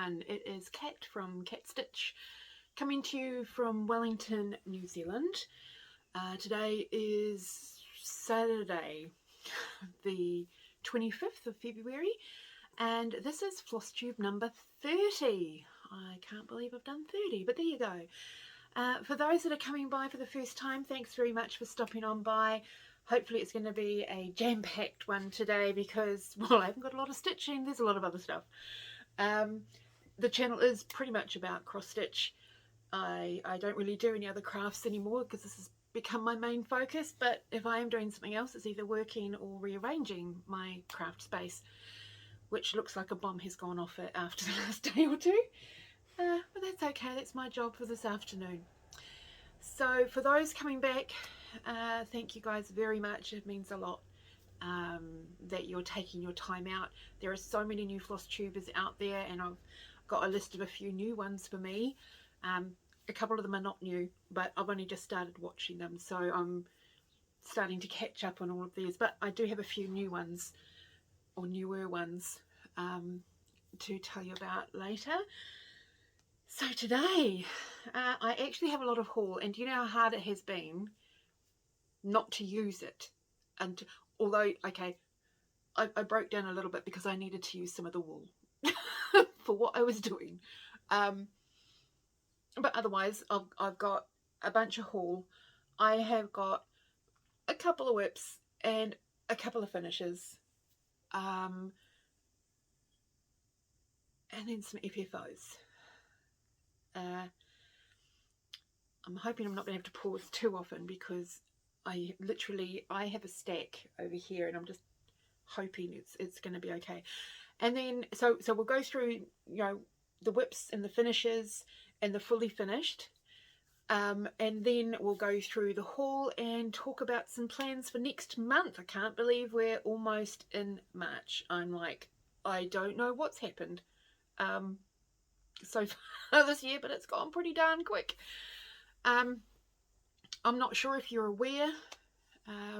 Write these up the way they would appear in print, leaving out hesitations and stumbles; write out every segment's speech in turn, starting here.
everyone, it is Kat from Kat Stitch, coming to you from Wellington, New Zealand. Today is Saturday, the 25th of February, and this is Flosstube number 30. I can't believe I've done 30, but there you go. For those that are coming by for the first time, thanks very much for stopping on by. Hopefully it's going to be a jam-packed one today because, well, I haven't got a lot of stitching, there's a lot of other stuff. The channel is pretty much about cross-stitch. I don't really do any other crafts anymore because this has become my main focus, but if I am doing something else, it's either working or rearranging my craft space, which looks like a bomb has gone off it after the last day or two. But that's okay, that's my job for this afternoon. So for those coming back, thank you guys very much. It means a lot that you're taking your time out. There are so many new floss tubers out there, and I've got a list of a few new ones for me. A couple of them are not new, but I've only just started watching them, so I'm starting to catch up on all of these. But I do have a few new ones, or newer ones, to tell you about later. So today, I actually have a lot of haul, and do you know how hard it has been not to use it? And although, okay, I broke down a little bit because I needed to use some of the wool for what I was doing. But otherwise, I've got a bunch of haul. I have got a couple of whips and a couple of finishes. And then some FFOs. I'm hoping I'm not going to have to pause too often because I have a stack over here, and I'm just hoping it's going to be okay. And then so we'll go through, you know, the whips and the finishes and the fully finished, and then we'll go through the haul and talk about some plans for next month. I can't believe we're almost in March. I'm like, I don't know what's happened so far this year, but it's gone pretty darn quick. I'm not sure if you're aware,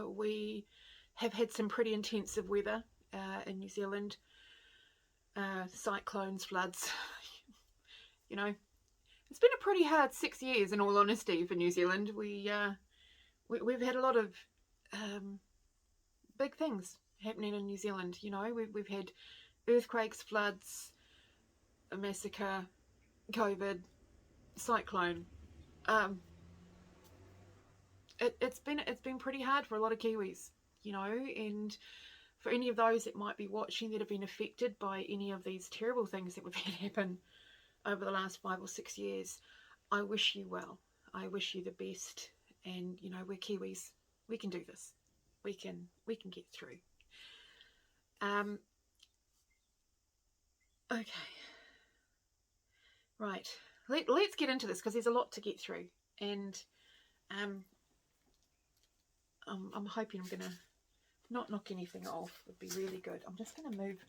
we have had some pretty intensive weather in New Zealand. Cyclones, floods, you know, it's been a pretty hard 6 years, in all honesty, for New Zealand. We've had a lot of big things happening in New Zealand. You know, we've had earthquakes, floods, a massacre, COVID, cyclone. It's been pretty hard for a lot of Kiwis, you know, and for any of those that might be watching that have been affected by any of these terrible things that we've had happen over the last 5 or 6 years, I wish you well. I wish you the best, and you know, we're Kiwis. We can do this. We can get through. Okay. Right. Let's get into this because there's a lot to get through, and I'm hoping I'm gonna not knock anything off. Would be really good. I'm just gonna move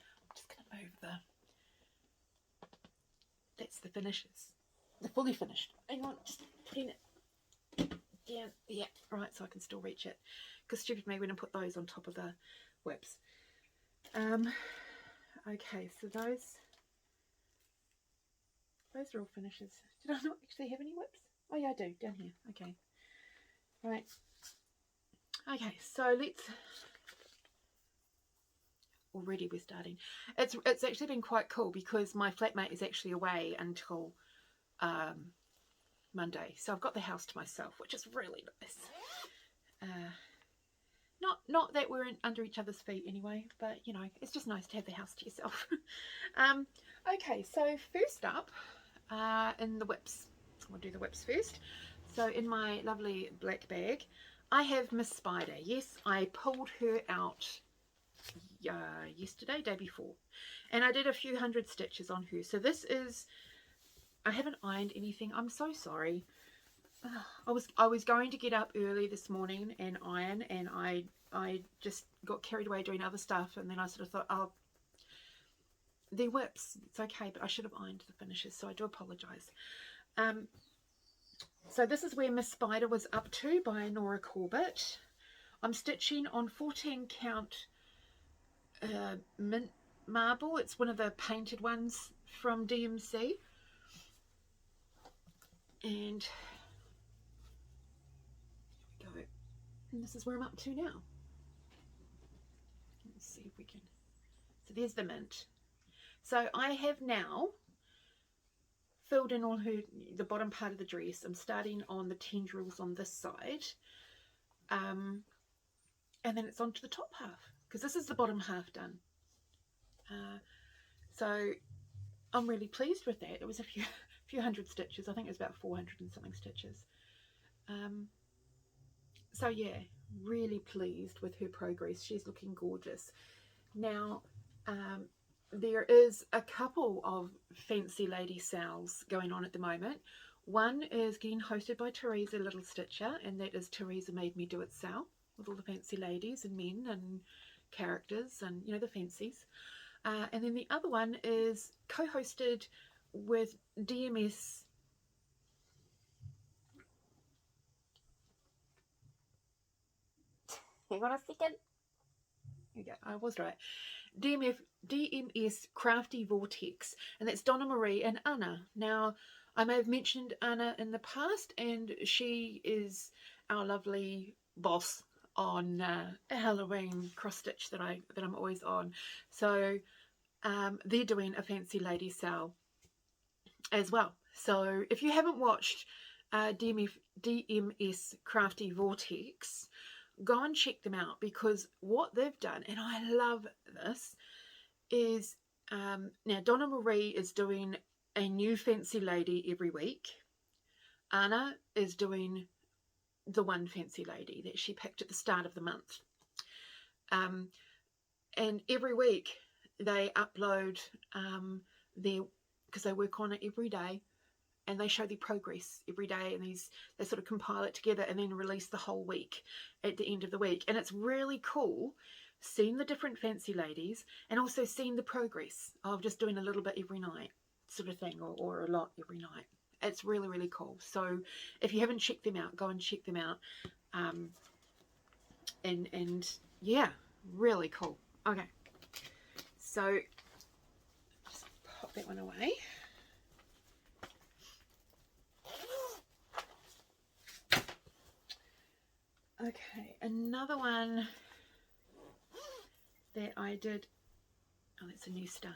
the, that's the finishes, the fully finished. Hang on, just putting it down. Yeah, right, so I can still reach it. Because stupid me when I put those on top of the whips. Okay, so those are all finishes. Did I not actually have any whips? Oh yeah, I do, down here. Okay, right. Okay, so let's. Already we're starting. It's actually been quite cool because my flatmate is actually away until Monday, so I've got the house to myself, which is really nice. Not that we're under each other's feet anyway, but you know, it's just nice to have the house to yourself. Okay, so first up, in the whips, we'll do the whips first. So in my lovely black bag, I have Miss Spider. Yes, I pulled her out yesterday, day before, and I did a few hundred stitches on her. So this is, I haven't ironed anything. I'm so sorry. I was going to get up early this morning and iron, and I just got carried away doing other stuff, and then I sort of thought, oh, they're whips, it's okay, but I should have ironed the finishes, so I do apologize. So this is where Miss Spider was up to by Nora Corbett. I'm stitching on 14 count mint marble. It's one of the painted ones. from DMC, and here we go. And this is where I'm up to now. Let's see if we can. So there's the mint. So I have now filled in all the bottom part of the dress. I'm starting on the tendrils on this side, and then it's onto the top half, because this is the bottom half done. So I'm really pleased with that. It was a few hundred stitches. I think it was about 400 and something stitches. So yeah, really pleased with her progress. She's looking gorgeous. Now, there is a couple of fancy lady sales going on at the moment. One is getting hosted by Teresa, Little Stitcher, and that is Teresa Made Me Do It sale with all the fancy ladies and men and characters and, you know, the fancies. And then the other one is co-hosted with DMS. Hang on a second. Here we go. I was right. DMS Crafty Vortex, and that's Donna Marie and Anna. Now, I may have mentioned Anna in the past, and she is our lovely boss on a Halloween cross stitch that I'm always on. So they're doing a fancy lady sale as well. So if you haven't watched DMS Crafty Vortex, go and check them out, because what they've done, and I love this, is now Donna Marie is doing a new fancy lady every week. Anna is doing the one fancy lady that she picked at the start of the month. And every week they upload because they work on it every day, and they show their progress every day, and they sort of compile it together and then release the whole week at the end of the week. And it's really cool seeing the different fancy ladies, and also seeing the progress of just doing a little bit every night sort of thing, or a lot every night. It's really, really cool. So if you haven't checked them out, go and check them out. And yeah, really cool. Okay, so just pop that one away. Okay, another one that I did. Oh, that's a new start.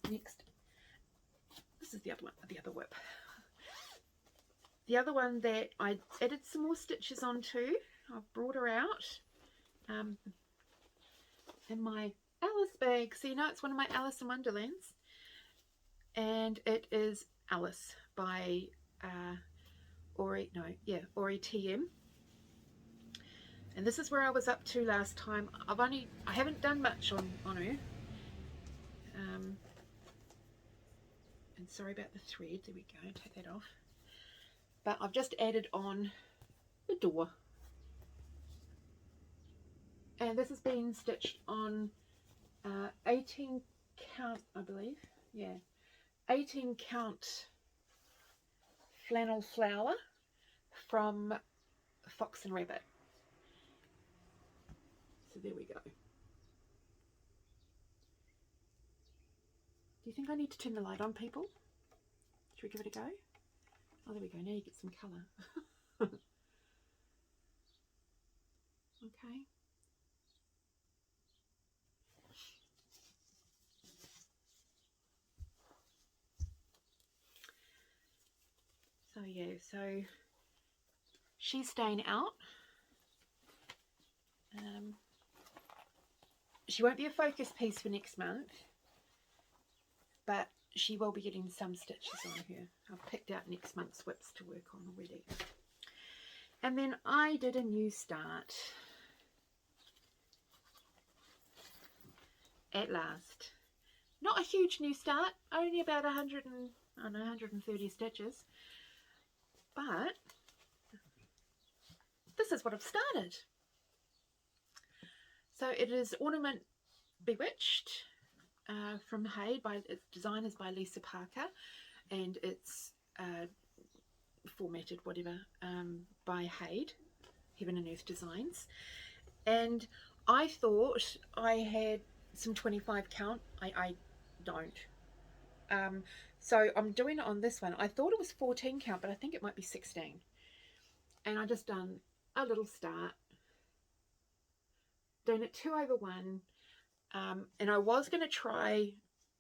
Next, this is the other one, the other whip. The other one that I added some more stitches onto. I've brought her out in my Alice bag. So you know it's one of my Alice in Wonderlands, and it is Alice by AuryTM. And this is where I was up to last time. I haven't done much on her. And sorry about the thread. There we go. Take that off. But I've just added on the door. And this has been stitched on 18 count, I believe. Yeah. 18 count flannel flower from Fox and Rabbit. So there we go. Do you think I need to turn the light on, people? Should we give it a go? Oh, there we go. Now you get some colour. Okay. So yeah, so she's staying out. She won't be a focus piece for next month, but she will be getting some stitches on her. I've picked out next month's whips to work on already. And then I did a new start at last. Not a huge new start, only about 130 stitches, but this is what I've started. So it is Ornament Bewitched from HAED. Its design is by Lisa Parker, and it's formatted whatever by HAED, Heaven and Earth Designs. And I thought I had some 25 count. I don't. So I'm doing it on this one. I thought it was 14 count, but I think it might be 16. And I just done a little start, doing it 2/1. And I was going to try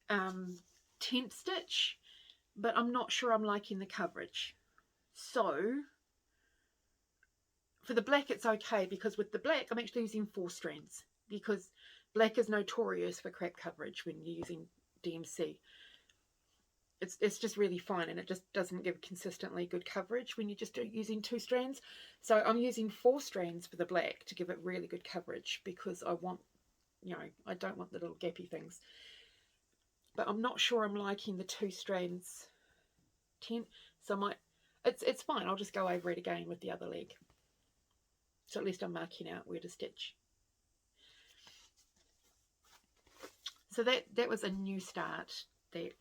tent stitch, but I'm not sure I'm liking the coverage. So for the black it's okay, because with the black I'm actually using 4 strands, because black is notorious for crap coverage when you're using DMC. It's just really fine, and it just doesn't give consistently good coverage when you're just using 2 strands. So I'm using 4 strands for the black to give it really good coverage, because I want, you know, I don't want the little gappy things. But I'm not sure I'm liking the 2 strands tent, so I might, it's fine, I'll just go over it again with the other leg. So at least I'm marking out where to stitch. So that was a new start, that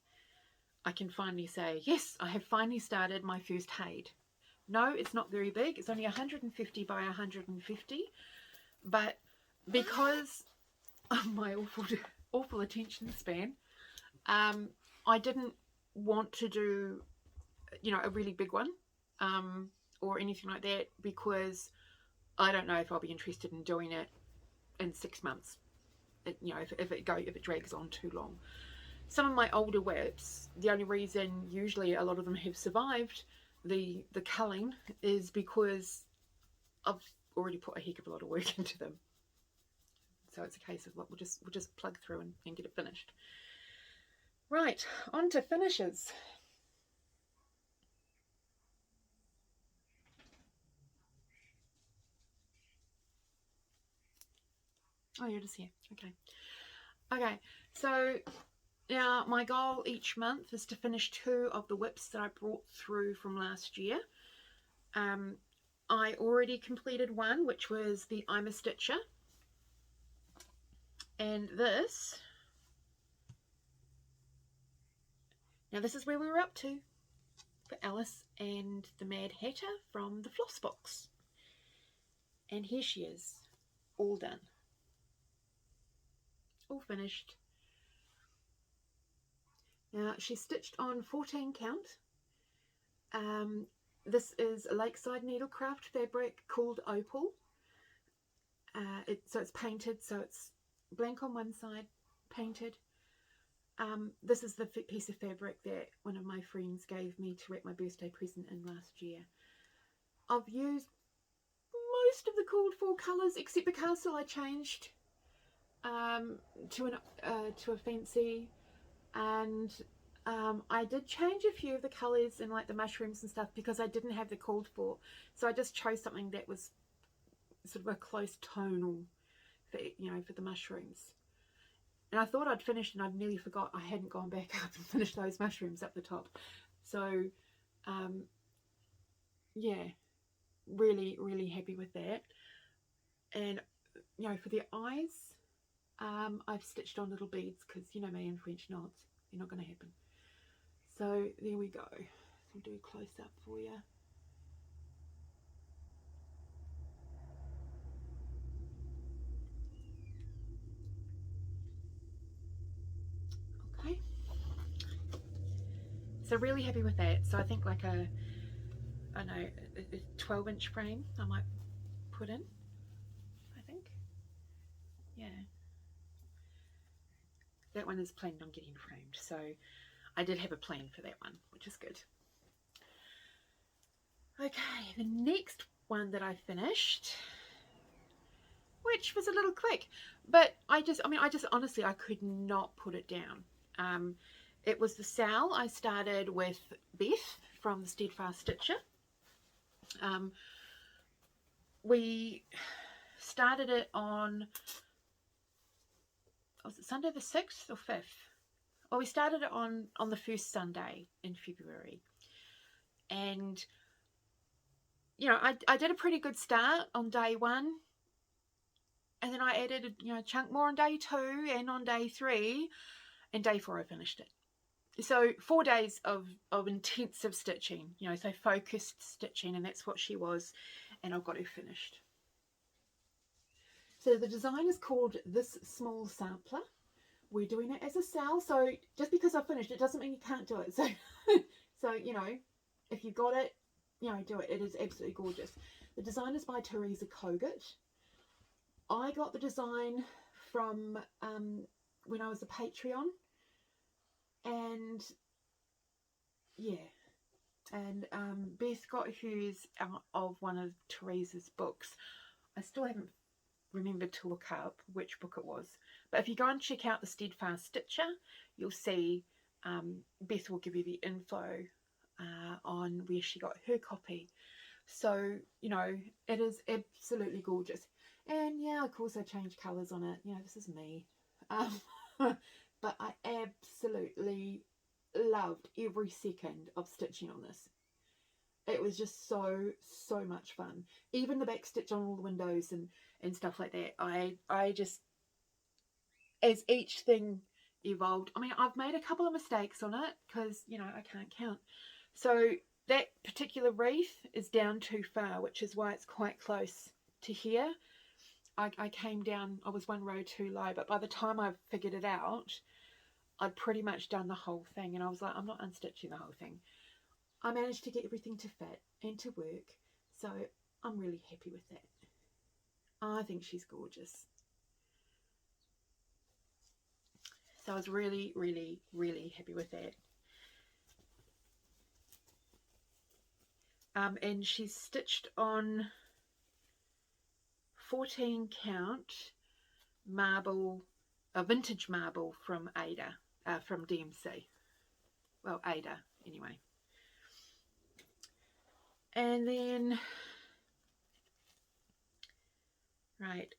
I can finally say, yes, I have finally started my first HAED. No, it's not very big. It's only 150 by 150. But because of my awful attention span, I didn't want to do, you know, a really big one or anything like that, because I don't know if I'll be interested in doing it in 6 months. You know, if it drags on too long. Some of my older WIPs, the only reason usually a lot of them have survived the culling is because I've already put a heck of a lot of work into them. So it's a case of, look, we'll just plug through and get it finished. Right, on to finishes. Oh, you're just here. Okay, so now my goal each month is to finish 2 of the WIPs that I brought through from last year. I already completed one, which was the I'm a Stitcher. And this, now this is where we were up to for Alice and the Mad Hatter from the Flossbox. And here she is, all done. All finished. Now she's stitched on 14 count. This is a Lakeside Needlecraft fabric called Opal. So it's painted, so it's blank on one side, painted. This is the piece of fabric that one of my friends gave me to wrap my birthday present in last year. I've used most of the called for colours, except the castle I changed to a fancy, and I did change a few of the colours in like the mushrooms and stuff because I didn't have the called for, so I just chose something that was sort of a close tonal for, you know, for the mushrooms. And I thought I'd finished, and I nearly forgot I hadn't gone back up and finished those mushrooms up the top. So yeah, really happy with that. And you know, for the eyes, I've stitched on little beads because, you know me and French knots, they're not going to happen. So there we go. I'll do a close up for you. Okay. So really happy with that. So I think like a 12-inch frame I might put in, I think. Yeah. That one is planned on getting framed. So I did have a plan for that one, which is good. Okay, the next one that I finished, which was a little quick, but I just honestly, I could not put it down. It was the Sal. I started with Beth from the Steadfast Stitcher. We started it on, was it Sunday the 6th or 5th? Well, we started it on the first Sunday in February. And, you know, I did a pretty good start on day 1. And then I added, you know, a chunk more on day 2 and on day 3. And day 4 I finished it. So 4 days of intensive stitching, you know, so focused stitching, and that's what she was. And I've got her finished. So the design is called This Small Sampler. we're doing it as a sale. So just because I finished it doesn't mean you can't do it. So, so you know, if you got it, you know, do it. It is absolutely gorgeous. The design is by Teresa Kogut. I got the design from when I was a Patreon, and yeah, and Beth got hers out of one of Teresa's books. I still haven't remembered to look up which book it was, but if you go and check out the Steadfast Stitcher, you'll see Beth will give you the info on where she got her copy. So, you know, it is absolutely gorgeous. And yeah, of course I changed colours on it. You know, this is me. But I absolutely loved every second of stitching on this. It was just so much fun. Even the back stitch on all the windows and stuff like that. I just, as each thing evolved, I mean, I've made a couple of mistakes on it because, you know, I can't count. So that particular wreath is down too far, which is why it's quite close to here. I came down, I was one row too low, but by the time I figured it out, I'd pretty much done the whole thing, and I was like, I'm not unstitching the whole thing. I managed to get everything to fit and to work, so I'm really happy with that. I think she's gorgeous. So I was really, really, really happy with that. And she's stitched on 14 count marble, a vintage marble from Ada, from DMC. Well, Ada, anyway. And then, right,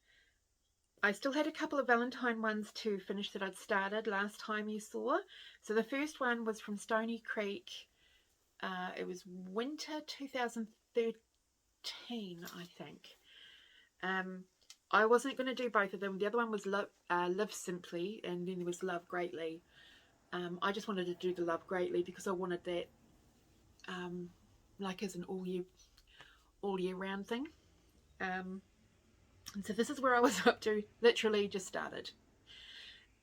I still had a couple of Valentine ones to finish that I'd started last time you saw. So the first one was from Stoney Creek. It was winter 2013, I think. I wasn't going to do both of them. The other one was Live Simply, and then there was Love Greatly. I just wanted to do the Love Greatly because I wanted that like as an all year round thing. And so this is where I was up to. Literally just started.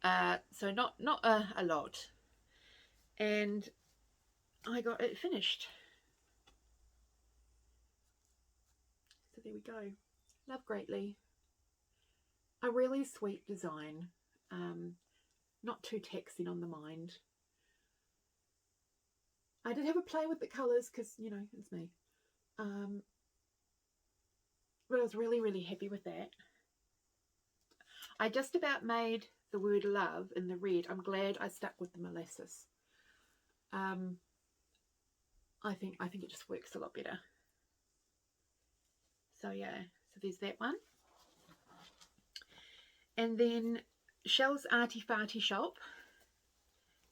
So not a lot. And I got it finished. So there we go. Love Greatly. A really sweet design. Not too taxing on the mind. I did have a play with the colours because, you know, it's me. But I was really, really happy with that. I just about made the word love in the red. I'm glad I stuck with the molasses. I think it just works a lot better. So yeah, so there's that one. And then ShellsArtyFartyShop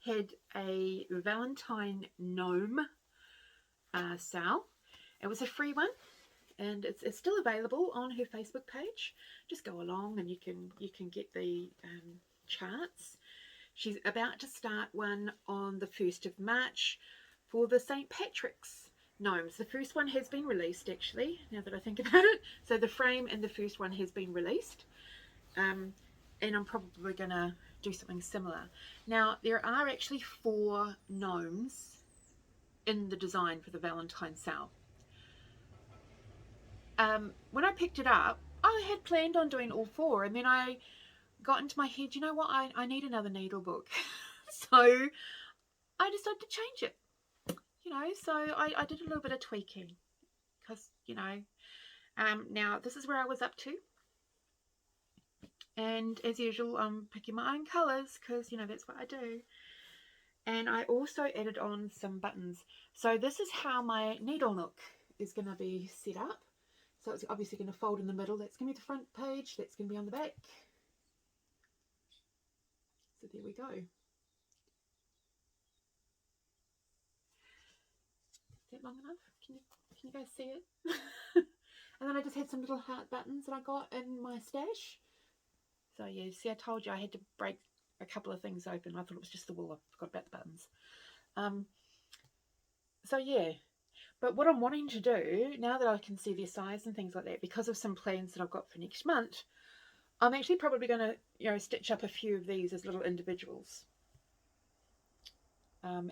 had a Valentine gnome sale. It was a free one, and it's still available on her Facebook page. Just go along and you can get the charts. She's about to start one on the 1st of March for the St. Patrick's gnomes. The first one has been released, actually, now that I think about it. So the frame and the first one has been released. And I'm probably going to do something similar. Now, there are actually 4 gnomes in the design for the Valentine sale. When I picked it up, I had planned on doing all 4, and then I got into my head, you know what, I need another needle book. So I decided to change it, you know, so I did a little bit of tweaking because, you know, now this is where I was up to. And as usual, I'm picking my own colours because, you know, that's what I do. And I also added on some buttons. So this is how my needle nook is going to be set up. So it's obviously going to fold in the middle. That's going to be the front page. That's going to be on the back. So there we go. Is that long enough? Can you guys see it? And then I just had some little heart buttons that I got in my stash. So yeah, see, I told you I had to break a couple of things open. I thought it was just the wool. I forgot about the buttons. So yeah, but what I'm wanting to do, now that I can see their size and things like that, because of some plans that I've got for next month, I'm actually probably going to, you know, stitch up a few of these as little individuals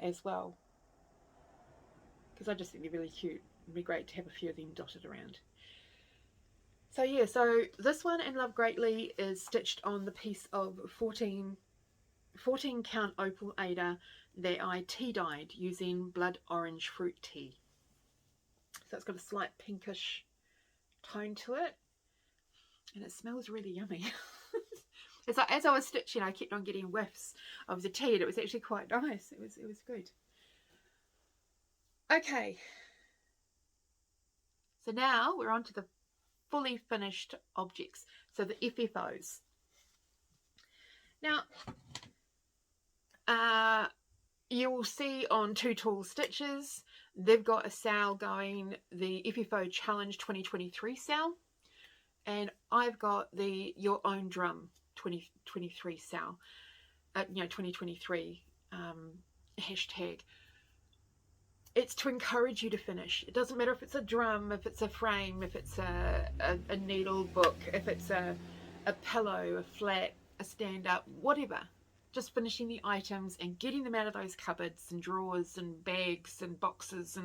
as well, because I just think they're really cute. It'd be great to have a few of them dotted around. So yeah, so this one, In Love Greatly, is stitched on the piece of 14 count opal Ada that I tea dyed using blood orange fruit tea. So it's got a slight pinkish tone to it, and it smells really yummy. It's like, as I was stitching, I kept on getting whiffs of the tea, and it was actually quite nice. It was good. Okay, so now we're on to the fully finished objects, so the FFOs. Now, you will see on Two Tall Stitches, they've got a sale going, the FFO Challenge 2023 sale, and I've got the Your Own Drum 2023 sale, 2023 hashtag. It's to encourage you to finish. It doesn't matter if it's a drum, if it's a frame, if it's a needle book, if it's a pillow, a flat, a stand-up, whatever. Just finishing the items and getting them out of those cupboards and drawers and bags and boxes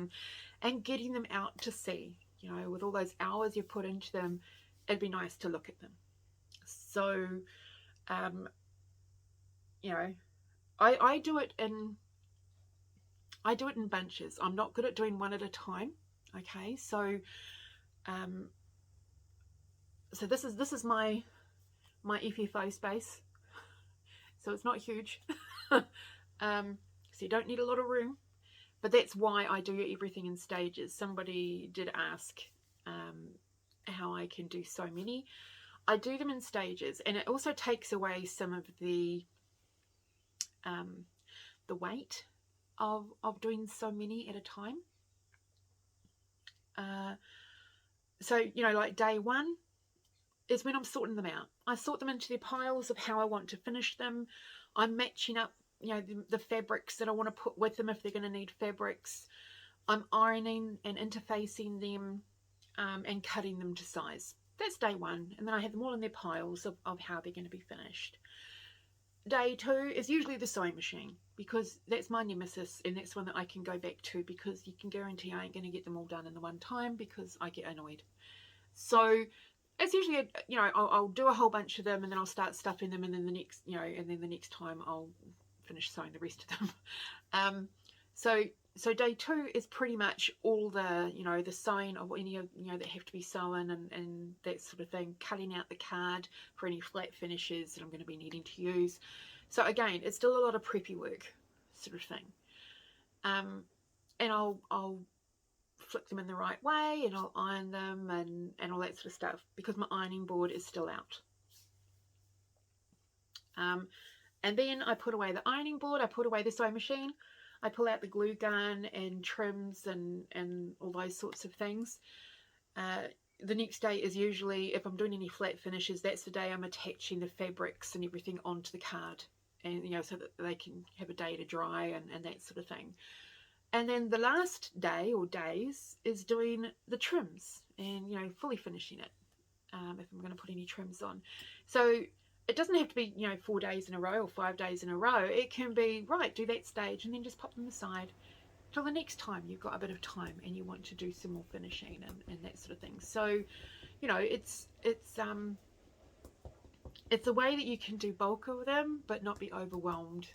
and getting them out to see. You know, with all those hours you put into them, it'd be nice to look at them. So, you know, I do it in bunches. I'm not good at doing one at a time. Okay, so so this is my FFO space. So it's not huge. So you don't need a lot of room, but that's why I do everything in stages. Somebody did ask how I can do so many. I do them in stages, and it also takes away some of the weight of doing so many at a time. So, you know, like day one is when I'm sorting them out. I sort them into their piles of how I want to finish them. I'm matching up, you know, the fabrics that I want to put with them if they're going to need fabrics. I'm ironing and interfacing them and cutting them to size. That's day one, and then I have them all in their piles of how they're going to be finished. Day two is usually the sewing machine, because that's my nemesis, and that's one that I can go back to, because you can guarantee I ain't going to get them all done in the one time, because I get annoyed. So it's usually, you know, I'll do a whole bunch of them, and then I'll start stuffing them, and then the next, you know, and then the next time I'll finish sewing the rest of them. So day two is pretty much all the, you know, the sewing of any of, you know, that have to be sewn and that sort of thing, cutting out the card for any flat finishes that I'm going to be needing to use. So again, it's still a lot of preppy work sort of thing. And I'll flick them in the right way, and I'll iron them and all that sort of stuff, because my ironing board is still out. And then I put away the ironing board, I put away the sewing machine, I pull out the glue gun and trims and all those sorts of things. The next day is usually, if I'm doing any flat finishes, that's the day I'm attaching the fabrics and everything onto the card, and, you know, so that they can have a day to dry and that sort of thing. And then the last day or days is doing the trims and, you know, fully finishing it, if I'm going to put any trims on. So it doesn't have to be, you know, 4 days in a row or 5 days in a row. It can be, right, do that stage and then just pop them aside till the next time you've got a bit of time and you want to do some more finishing and that sort of thing. So, you know, it's a way that you can do bulk of them but not be overwhelmed.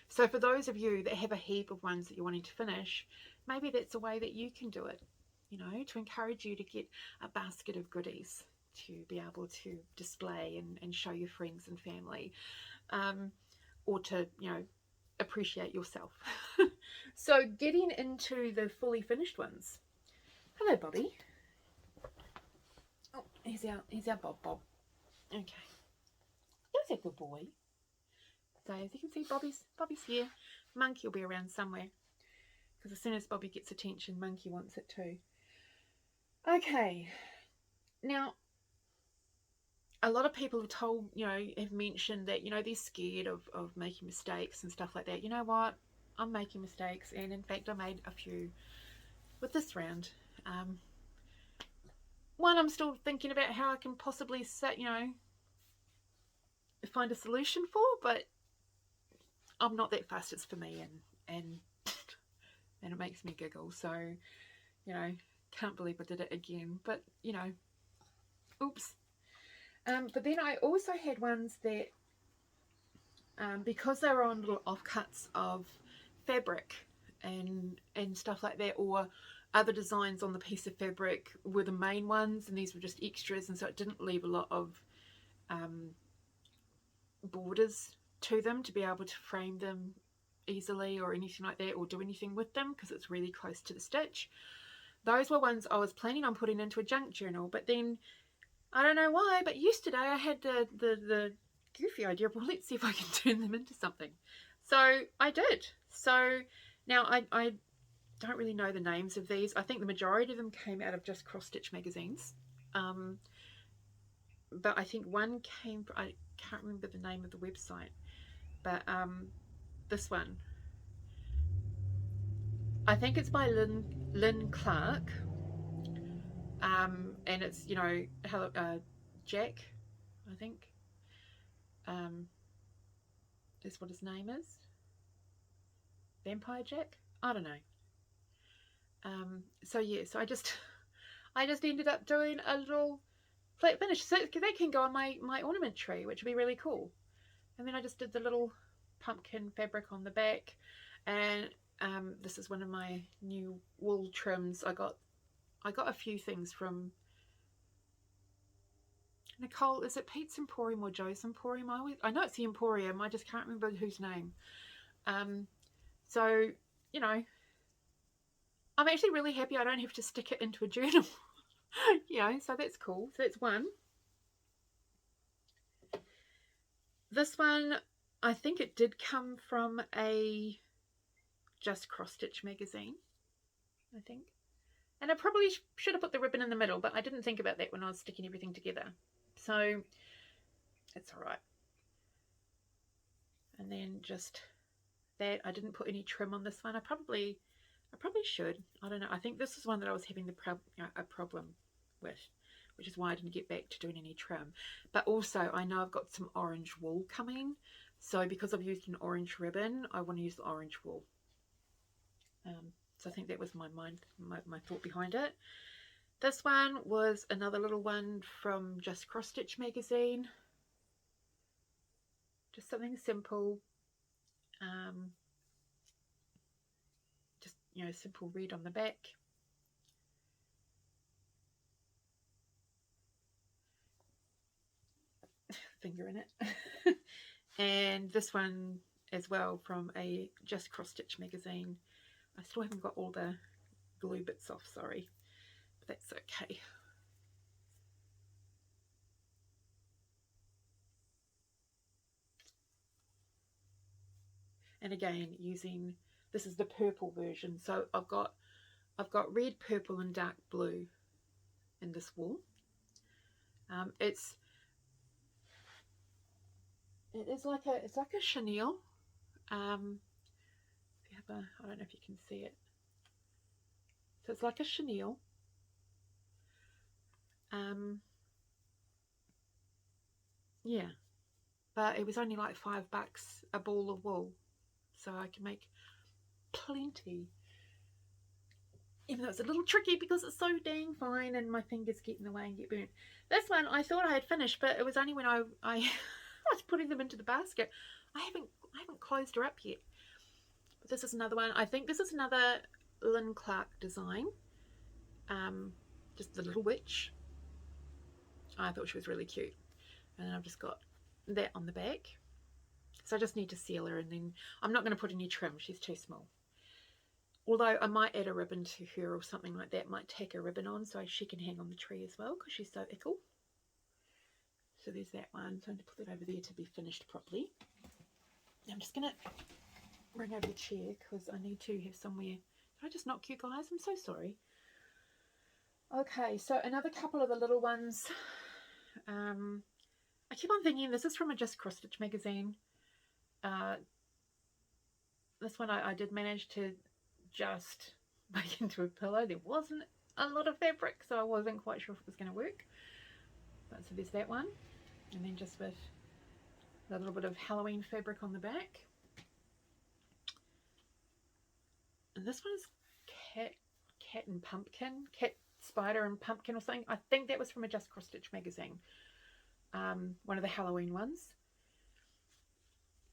So for those of you that have a heap of ones that you're wanting to finish, maybe that's a way that you can do it, you know, to encourage you to get a basket of goodies to be able to display and show your friends and family, or to, you know, appreciate yourself. So getting into the fully finished ones. Hello, Bobby. Oh, here's our Bob. Okay, there's a good boy. So as you can see, Bobby's here. Monkey will be around somewhere, because as soon as Bobby gets attention, Monkey wants it too. Okay, now a lot of people have told, you know, have mentioned that, you know, they're scared of making mistakes and stuff like that. You know what? I'm making mistakes, and in fact I made a few with this round. one I'm still thinking about how I can possibly set, you know, find a solution for, but I'm not that fast. It's for me, and it makes me giggle. So, you know, can't believe I did it again. But you know, oops. But then I also had ones that, because they were on little offcuts of fabric and stuff like that, or other designs on the piece of fabric were the main ones, and these were just extras, and so it didn't leave a lot of borders to them to be able to frame them easily or anything like that, or do anything with them because it's really close to the stitch. Those were ones I was planning on putting into a junk journal, but then I don't know why, but yesterday I had the goofy idea of, well, let's see if I can turn them into something. So I did. So now I don't really know the names of these. I think the majority of them came out of just cross stitch magazines, but I think one came from, I can't remember the name of the website, but this one, I think it's by Lynn Clark, and it's, you know, Jack, I think, is what his name is. Vampire Jack? I don't know. So yeah, so I just ended up doing a little flat finish, so that can go on my ornament tree, which would be really cool. And then I just did the little pumpkin fabric on the back, and this is one of my new wool trims. I got a few things from Nicole. Is it Pete's Emporium or Joe's Emporium? I know it's the Emporium. I just can't remember whose name. So, you know, I'm actually really happy I don't have to stick it into a journal. You know, so that's cool. So that's one. This one, I think it did come from a just cross stitch magazine, I think. And I probably should have put the ribbon in the middle, but I didn't think about that when I was sticking everything together. So it's all right. And then just that, I didn't put any trim on this one. I probably should. I don't know. I think this is one that I was having a problem with, which is why I didn't get back to doing any trim. But also, I know I've got some orange wool coming. So because I've used an orange ribbon, I want to use the orange wool. So I think that was my thought behind it. This one was another little one from Just Cross Stitch magazine. Just something simple. Just, you know, simple read on the back. Finger in it. And this one as well from a Just Cross Stitch magazine. I still haven't got all the glue bits off, sorry, but that's okay. And again, using, this is the purple version, so I've got red, purple and dark blue in this wool. It is like a chenille. If you have I don't know if you can see it. So it's like a chenille. Yeah, but it was only like $5 a ball of wool, so I can make plenty. Even though it's a little tricky because it's so dang fine and my fingers get in the way and get burnt. This one I thought I had finished, but it was only when I was putting them into the basket. I haven't closed her up yet. But this is another one. I think this is another Lynn Clark design. Just the little witch. I thought she was really cute. And I've just got that on the back. So I just need to seal her, and then I'm not going to put any trim. She's too small. Although I might add a ribbon to her or something like that. Might tack a ribbon on so she can hang on the tree as well because she's so ickle. So there's that one. So I'm going to put that over there to be finished properly. I'm just going to bring over the chair because I need to have somewhere. Did I just knock you guys? I'm so sorry. Okay, so another couple of the little ones. I keep on thinking this is from a Just Cross Stitch magazine. This one I did manage to just make into a pillow. There wasn't a lot of fabric, so I wasn't quite sure if it was going to work. But so there's that one, and then just with a little bit of Halloween fabric on the back. And this one is cat and pumpkin, cat, spider and pumpkin or something. I think that was from a Just Cross Stitch magazine, one of the Halloween ones.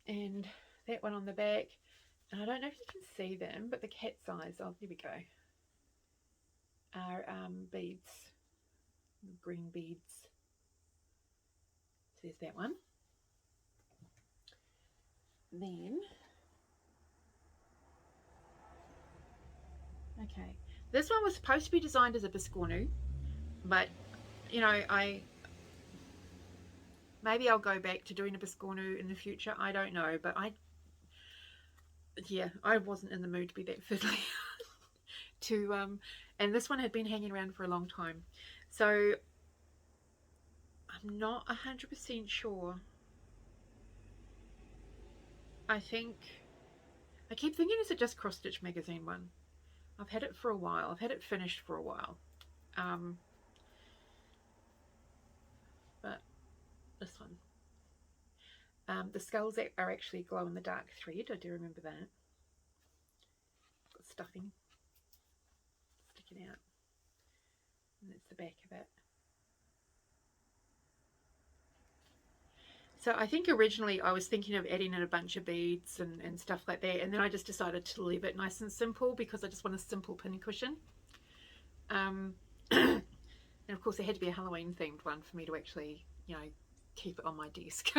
And that one on the back, and I don't know if you can see them, but the cat's eyes, oh there we go, are beads, green beads. So there's that one. Then, okay, this one was supposed to be designed as a biscornu, but you know, maybe I'll go back to doing a biscornu in the future, I don't know, but I wasn't in the mood to be that fiddly and this one had been hanging around for a long time, so I'm not 100% sure. I keep thinking it's a Just Cross Stitch magazine one. I've had it for a while. I've had it finished for a while. But this one. The skulls are actually glow in the dark thread. I do remember that. Got stuffing sticking out. And that's the back of it. So I think originally I was thinking of adding in a bunch of beads and stuff like that, and then I just decided to leave it nice and simple because I just want a simple pin cushion. And of course there had to be a Halloween themed one for me to actually, you know, keep it on my desk.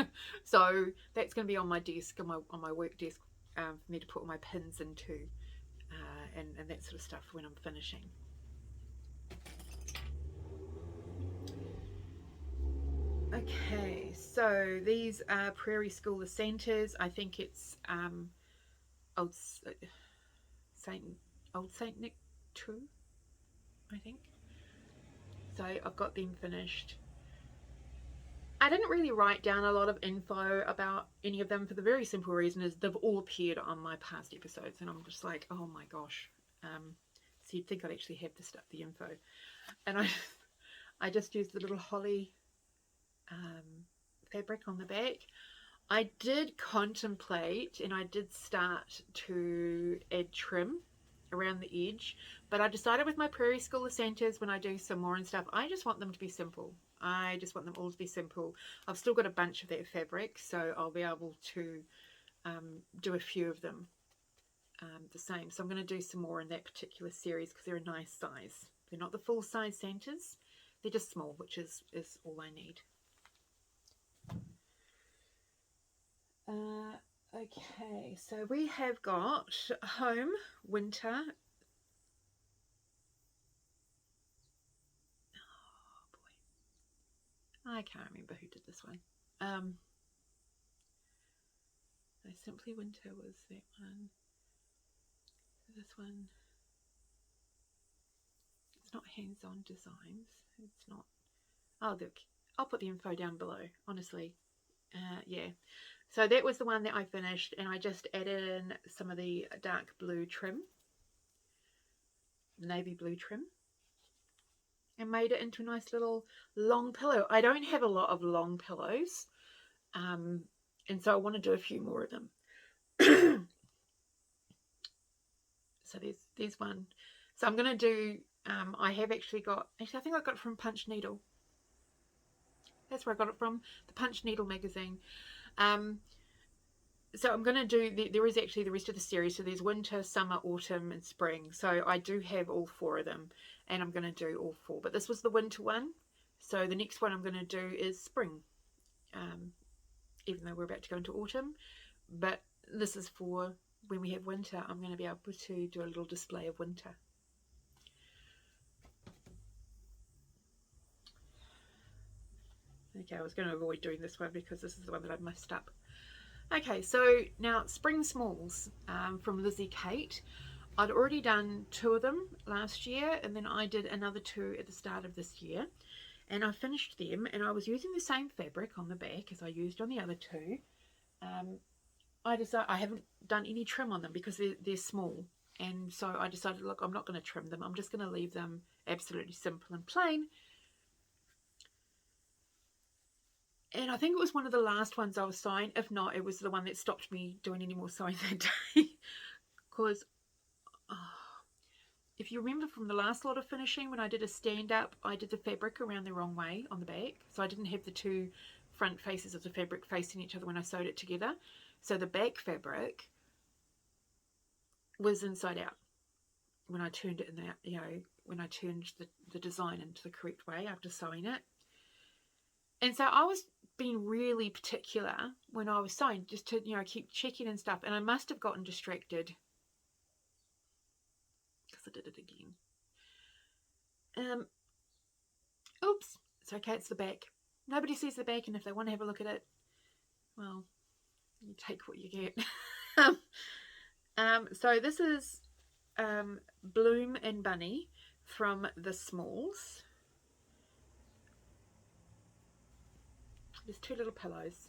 So that's going to be on my desk, on my work desk, for me to put all my pins into, and that sort of stuff when I'm finishing. Okay, so these are Prairie School Santas. I think it's Old Saint Nick 2, I think. So I've got them finished. I didn't really write down a lot of info about any of them for the very simple reason is they've all appeared on my past episodes, and I'm just like, oh my gosh. So you'd think I'd actually have the info, and I just used the little holly fabric on the back. I did contemplate and I did start to add trim around the edge, but I decided with my Prairie School Santas, when I do some more and stuff, I just want them to be simple. I just want them all to be simple. I've still got a bunch of that fabric, so I'll be able to do a few of them the same. So I'm going to do some more in that particular series because they're a nice size. They're not the full size Santas, they're just small, which is all I need. Okay, so we have got home, winter. Oh boy, I can't remember who did this one. So Simply Winter was that one. This one, it's not hands-on designs. It's not. Oh look, I'll put the info down below. Honestly, yeah. So that was the one that I finished, and I just added in some of the dark blue trim, navy blue trim, and made it into a nice little long pillow. I don't have a lot of long pillows, and so I want to do a few more of them. So there's one. So I'm going to do, I have actually got, I think I got it from Punch Needle. That's where I got it from, the Punch Needle magazine. So I'm going to do, there is actually the rest of the series. So there's winter, summer, autumn, and spring. So I do have all 4 of them, and I'm going to do all 4. But this was the winter one. So the next one I'm going to do is spring, even though we're about to go into autumn. But this is for when we have winter. I'm going to be able to do a little display of winter. Okay, I was going to avoid doing this one because this is the one that I've messed up. Okay, so now Spring Smalls from Lizzie Kate. I'd already done 2 of them last year, and then I did another 2 at the start of this year. And I finished them, and I was using the same fabric on the back as I used on the other 2. I haven't done any trim on them because they're small. And so I decided, look, I'm not going to trim them. I'm just going to leave them absolutely simple and plain. And I think it was one of the last ones I was sewing. If not, it was the one that stopped me doing any more sewing that day. Because if you remember from the last lot of finishing, when I did a stand-up, I did the fabric around the wrong way on the back. So I didn't have the two front faces of the fabric facing each other when I sewed it together. So the back fabric was inside out when I turned it in that, you know, when I turned the design into the correct way after sewing it. And so I was being really particular when I was sewing, just to, you know, keep checking and stuff. And I must have gotten distracted because I did it again. Oops, it's okay, it's the back. Nobody sees the back, and if they want to have a look at it, well, you take what you get. So this is Bloom and Bunny from the Smalls. There's two little pillows.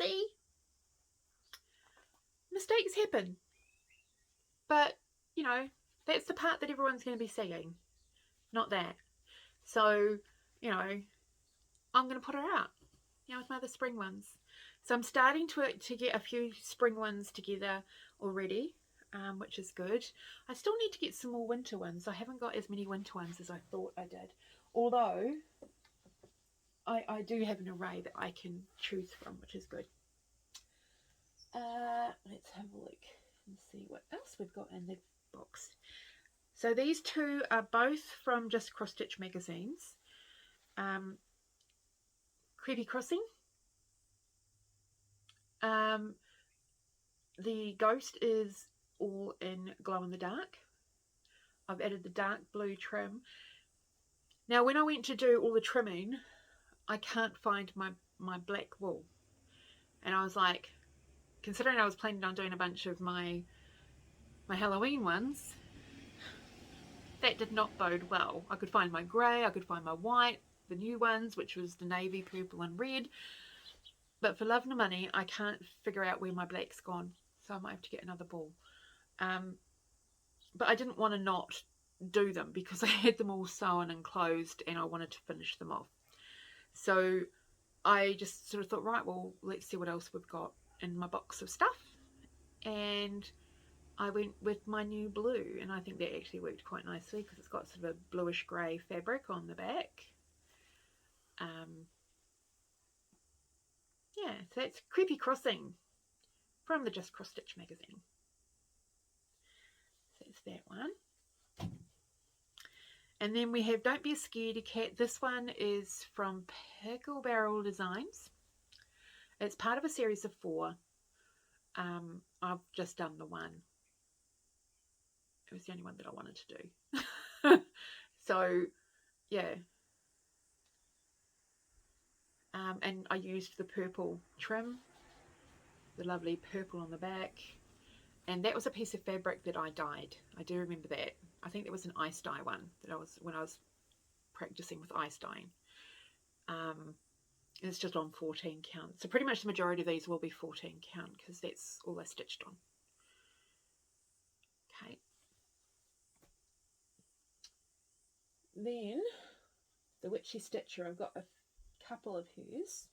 See? Mistakes happen. But, you know, that's the part that everyone's going to be seeing. Not that. So, you know, I'm going to put her out, you know, with my other spring ones. So I'm starting to get a few spring ones together already, which is good. I still need to get some more winter ones. I haven't got as many winter ones as I thought I did. Although, I do have an array that I can choose from, which is good. Let's have a look and see what else we've got in the box. So these two are both from just Cross Stitch magazines. Creepy Crossing. The ghost is all in glow in the dark. I've added the dark blue trim. Now when I went to do all the trimming, I can't find my black wool. And I was like, considering I was planning on doing a bunch of my Halloween ones, that did not bode well. I could find my grey, I could find my white, the new ones, which was the navy, purple and red. But for love nor money, I can't figure out where my black's gone. So I might have to get another ball. But I didn't want to not do them because I had them all sewn and closed and I wanted to finish them off. So I just sort of thought, right, well, let's see what else we've got in my box of stuff. And I went with my new blue, and I think that actually worked quite nicely because it's got sort of a bluish grey fabric on the back. Yeah, so that's Creepy Crossing from the Just Cross Stitch magazine. So it's that one. And then we have Don't Be a Scaredy Cat. This one is from Pickle Barrel Designs. It's part of a series of 4. I've just done the one. It was the only one that I wanted to do. So, yeah. And I used the purple trim, the lovely purple on the back. And that was a piece of fabric that I dyed. I do remember that. I think there was an ice dye one that when I was practicing with ice dyeing. It's just on 14 count. So pretty much the majority of these will be 14 count because that's all I stitched on. Okay. Then the Witchy Stitcher, I've got a couple of hers.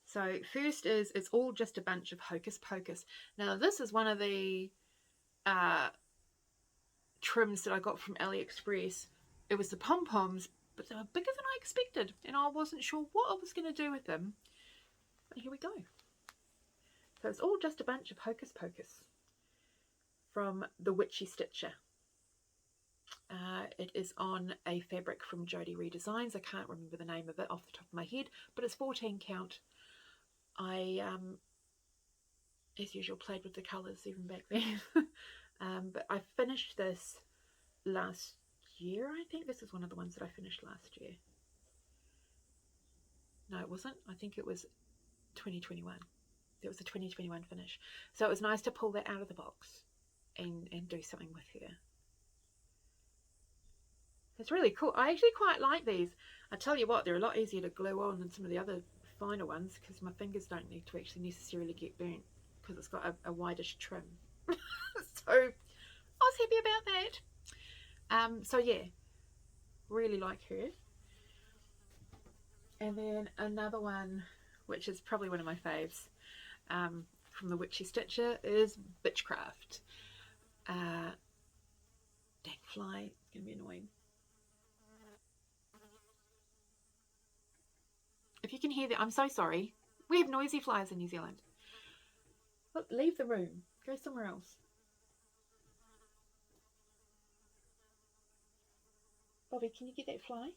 So first is, it's all just a bunch of Hocus Pocus. Now this is one of the trims that I got from AliExpress. It was the pom-poms, but they were bigger than I expected, and I wasn't sure what I was going to do with them. But here we go. So it's all just a bunch of Hocus Pocus from the Witchy Stitcher. It is on a fabric from Jody Redesigns. I can't remember the name of it off the top of my head, but it's 14 count. I, as usual, played with the colours even back then. But I finished this last year, I think. This is one of the ones that I finished last year. No, it wasn't. I think it was 2021. It was a 2021 finish. So it was nice to pull that out of the box and do something with her. It's really cool. I actually quite like these. I tell you what, they're a lot easier to glue on than some of the other finer ones because my fingers don't need to actually necessarily get burnt because it's got a wideish trim. So I was happy about that. So yeah, really like her. And then another one, which is probably one of my faves, from the Witchy Stitcher is Bitchcraft. Dang fly, it's gonna be annoying. If you can hear that, I'm so sorry. We have noisy flies in New Zealand. Look, leave the room. Go somewhere else. Bobby, can you get that fly?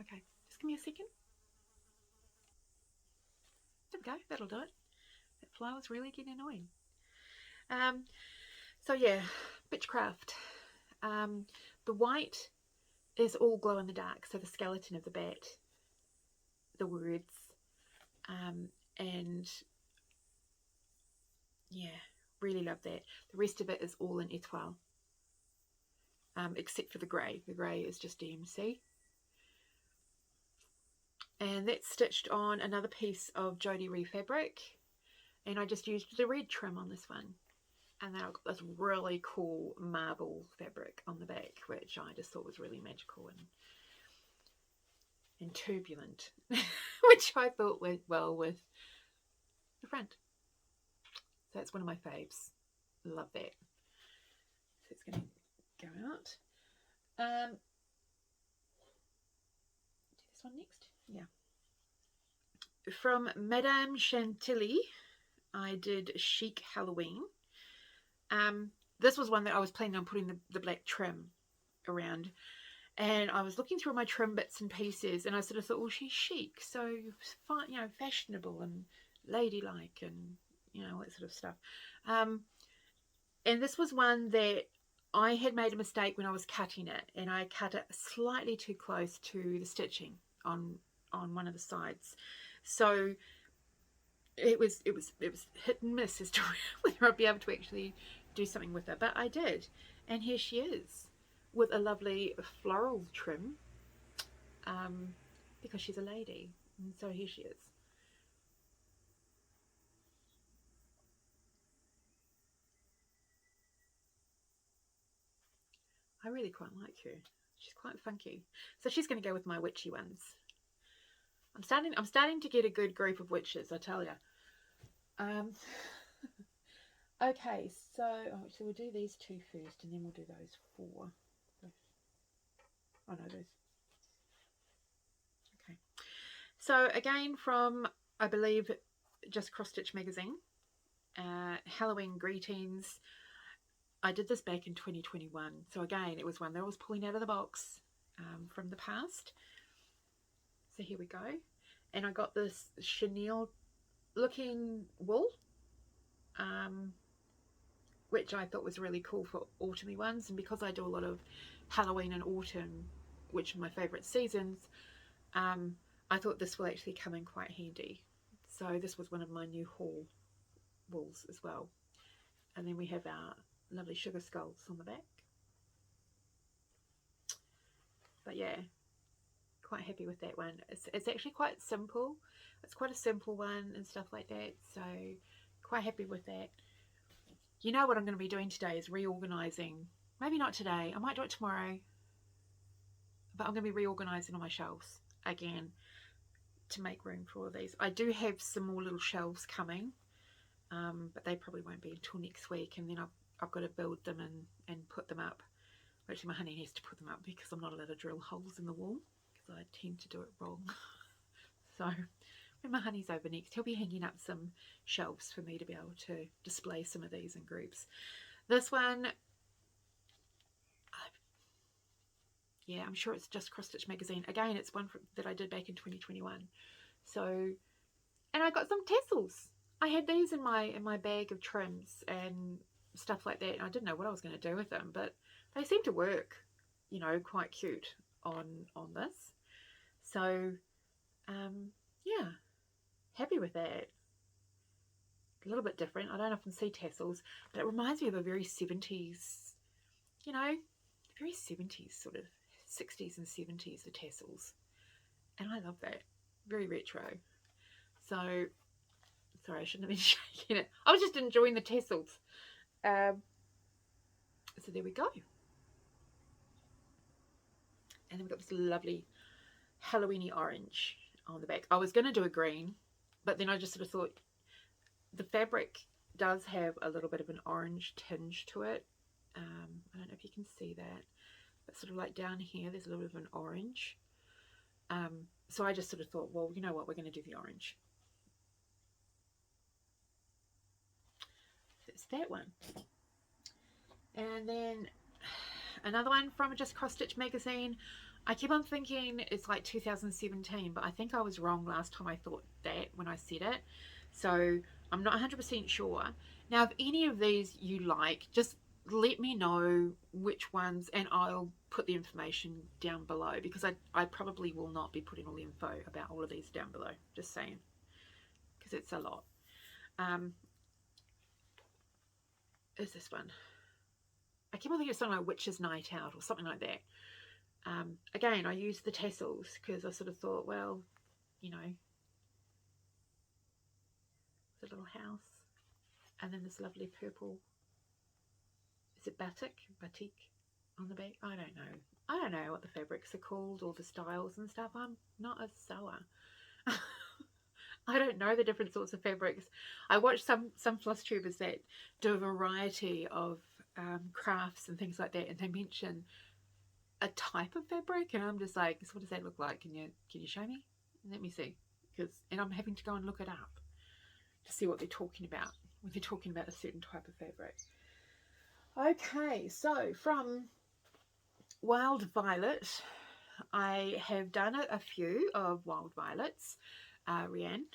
Okay, just give me a second. There we go, that'll do it. That fly was really getting annoying. So yeah, Bitchcraft. The white is all glow in the dark, so the skeleton of the bat, the words, and yeah, really love that. The rest of it is all in Etoile, except for the grey. The grey is just DMC. And that's stitched on another piece of Jodie Refabric, and I just used the red trim on this one. And then I've got this really cool marble fabric on the back, which I just thought was really magical and turbulent, which I thought went well with the front. So that's one of my faves. Love that. So it's going to go out. Do this one next. Yeah. From Madame Chantilly, I did Chic Halloween. This was one that I was planning on putting the black trim around, and I was looking through my trim bits and pieces, and I sort of thought, well, she's chic, so fine, you know, fashionable and ladylike, and you know, all that sort of stuff. And this was one that I had made a mistake when I was cutting it, and I cut it slightly too close to the stitching on one of the sides, so it was hit and miss as to whether I'd be able to actually do something with her, but I did, and here she is with a lovely floral trim, because she's a lady, and so here she is. I really quite like her. She's quite funky, so she's going to go with my witchy ones. I'm starting to get a good group of witches, I tell you. Okay, so we'll do these two first, and then we'll do those four. Oh no, those. Okay. So again, from I believe just Cross Stitch Magazine, Halloween Greetings. I did this back in 2021, so again, it was one that I was pulling out of the box from the past. So here we go, and I got this chenille looking wool, which I thought was really cool for autumny ones, and because I do a lot of Halloween and autumn, which are my favourite seasons, I thought this will actually come in quite handy. So this was one of my new haul wools as well. And then we have our lovely sugar skulls on the back. But yeah, quite happy with that one. It's actually quite simple. It's quite a simple one and stuff like that. So quite happy with that. You know what I'm going to be doing today is reorganising. Maybe not today. I might do it tomorrow. But I'm going to be reorganising on my shelves again to make room for all of these. I do have some more little shelves coming, but they probably won't be until next week, and then I've got to build them and put them up. Actually, my honey has to put them up because I'm not allowed to drill holes in the wall because I tend to do it wrong. So when my honey's over next, he'll be hanging up some shelves for me to be able to display some of these in groups. This one, yeah, I'm sure it's just Cross Stitch Magazine. Again, it's one that I did back in 2021. So, and I got some tassels. I had these in my bag of trims and stuff like that, and I didn't know what I was going to do with them, but they seem to work, you know, quite cute on this. So, yeah, happy with that. a little bit different. I don't often see tassels, but it reminds me of a very 70s, you know, very 70s, sort of 60s and 70s, the tassels. And I love that. Very retro. So, sorry, I shouldn't have been shaking it. I was just enjoying the tassels. So there we go. And then we've got this lovely Halloweeny orange on the back. I was going to do a green, but then I just sort of thought the fabric does have a little bit of an orange tinge to it. I don't know if you can see that, but sort of like down here there's a little bit of an orange. So I just sort of thought, well, you know what, we're going to do the orange. So it's that one. And then another one from Just Cross Stitch magazine. I keep on thinking it's like 2017, but I think I was wrong last time I thought that when I said it. So I'm not 100% sure. Now, if any of these you like, just let me know which ones, and I'll put the information down below, because I probably will not be putting all the info about all of these down below. Just saying, because it's a lot. Is this one? I keep on thinking it's something like Witch's Night Out or something like that. Again, I used the tassels because I sort of thought, well, you know, the little house, and then this lovely purple, is it batik on the back? I don't know what the fabrics are called or the styles and stuff. I'm not a sewer. I don't know the different sorts of fabrics. I watch some Flosstubers that do a variety of crafts and things like that, and they mention a type of fabric, and I'm just like, so what does that look like? Can you show me? Let me see, and I'm having to go and look it up to see what they're talking about when they're talking about a certain type of fabric. Okay, so from Wild Violet, I have done a few of Wild Violets, Rianne,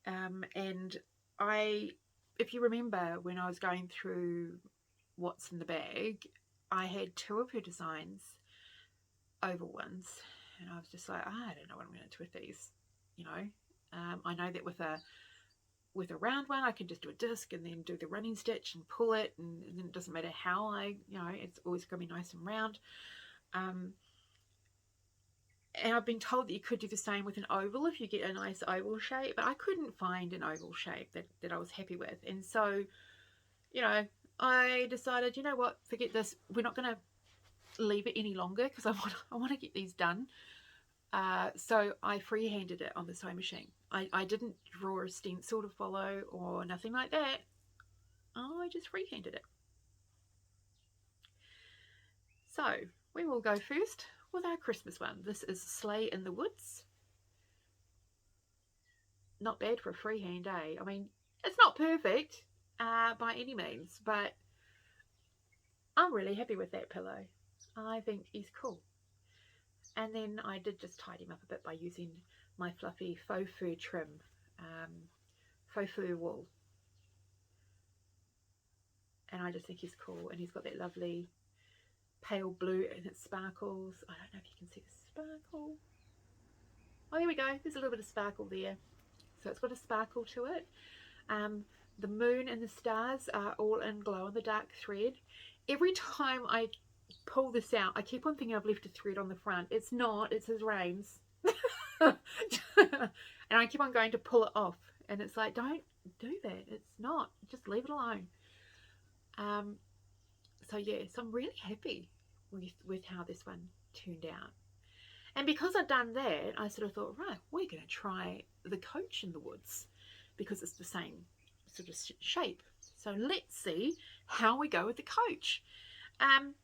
and if you remember when I was going through what's in the bag, I had 2 of her designs, oval ones, and I was just like, I don't know what I'm going to do with these, you know. I know that with a round one I can just do a disc and then do the running stitch and pull it, and then it doesn't matter how it's always going to be nice and round. And I've been told that you could do the same with an oval if you get a nice oval shape, but I couldn't find an oval shape that I was happy with. And so, you know, I decided, you know what, forget this. We're not going to leave it any longer because I want to get these done. So I freehanded it on the sewing machine. I didn't draw a stencil to follow or nothing like that. I just freehanded it. So we will go first with our Christmas one. This is Sleigh in the Woods. Not bad for a freehand, eh? I mean, it's not perfect by any means, but I'm really happy with that pillow. I think he's cool. And then I did just tidy him up a bit by using my fluffy faux fur trim, faux fur wool. And I just think he's cool. And he's got that lovely pale blue and it sparkles. I don't know if you can see the sparkle. Oh, here we go. There's a little bit of sparkle there. So it's got a sparkle to it. The moon and the stars are all in glow in the dark thread. Every time I pull this out, I keep on thinking I've left a thread on the front. It's not, it's his reins. And I keep on going to pull it off, and it's like, don't do that, it's not, just leave it alone. So yeah, so I'm really happy with how this one turned out. And because I've done that, I sort of thought, right, we're going to try the Coach in the Woods because it's the same sort of shape. So let's see how we go with the Coach. And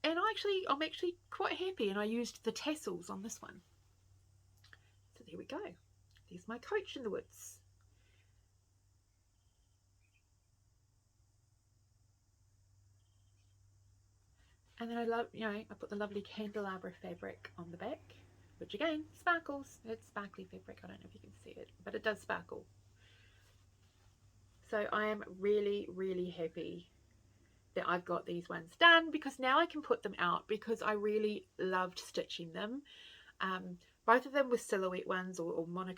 I'm actually quite happy, and I used the tassels on this one. So there we go. There's my Coach in the Woods. And then I put the lovely candelabra fabric on the back, which again sparkles. It's sparkly fabric. I don't know if you can see it, but it does sparkle. So I am really, really happy that I've got these ones done, because now I can put them out, because I really loved stitching them. Both of them were silhouette ones or mono,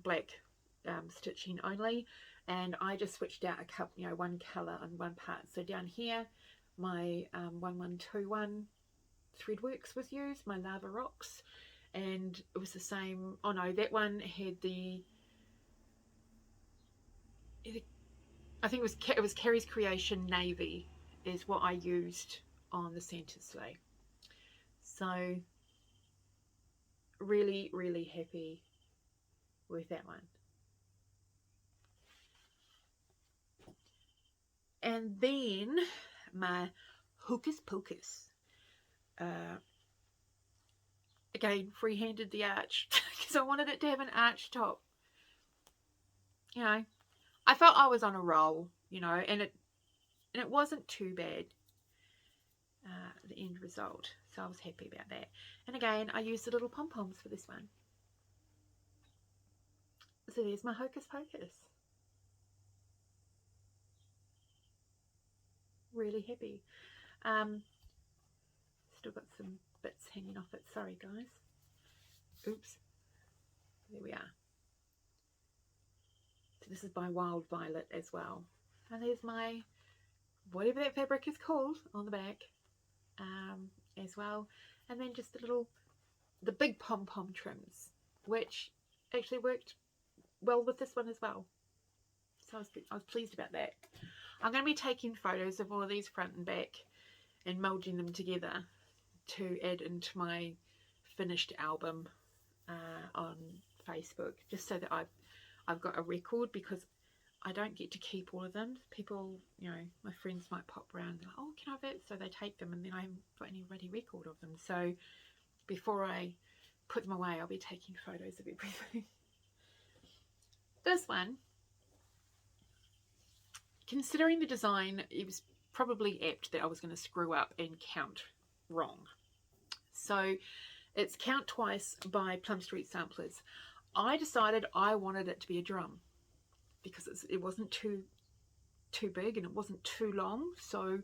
black stitching only. and I just switched out a couple, you know, one colour on one part. So down here, my 1121 Threadworks was used, my Lava Rocks, and it was the same. Oh no, that one had I think it was Kerry's Creation Navy is what I used on the centre sleeve. So really, really happy with that one. And then my Hocus Pocus. Again, freehanded the arch because I wanted it to have an arch top. You know, I felt I was on a roll, you know, and it wasn't too bad, the end result. So I was happy about that. And again, I used the little pom-poms for this one. So there's my Hocus Pocus. Really happy. Still got some bits hanging off it. Sorry, guys. Oops. There we are. So this is by Wild Violet as well. And there's my, whatever that fabric is called, on the back as well. And then just the big pom-pom trims, which actually worked well with this one as well. So I was pleased about that. I'm going to be taking photos of all of these front and back and moulding them together to add into my finished album on Facebook, just so that I've got a record, because I don't get to keep all of them. People, you know, my friends might pop around, like, oh, can I have it? So they take them, and then I haven't got any ready record of them. So before I put them away, I'll be taking photos of everything. This one, considering the design, it was probably apt that I was going to screw up and count wrong. So it's Count Twice by Plum Street Samplers. I decided I wanted it to be a drum because it wasn't too big and it wasn't too long. So,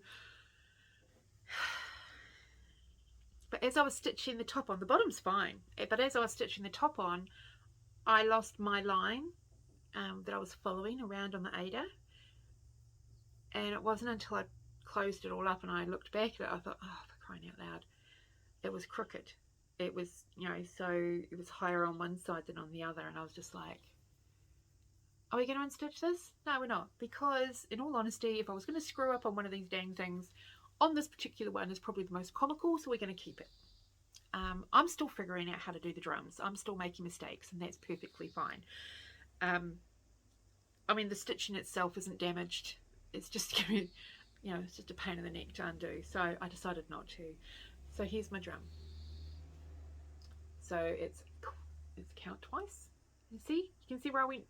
but as I was stitching the top on, the bottom's fine, but as I was stitching the top on, I lost my line that I was following around on the Ada, and it wasn't until I closed it all up and I looked back at it, I thought, oh, for crying out loud, it was crooked. It was, you know, so it was higher on one side than on the other, and I was just like, are we going to unstitch this? No, we're not, because in all honesty, if I was going to screw up on one of these dang things, on this particular one is probably the most comical, so we're going to keep it. I'm still figuring out how to do the drums. I'm still making mistakes, and that's perfectly fine. I mean, the stitching itself isn't damaged. It's just, you know, it's just a pain in the neck to undo. So I decided not to. So here's my drum. So it's Count Twice. You can see where I went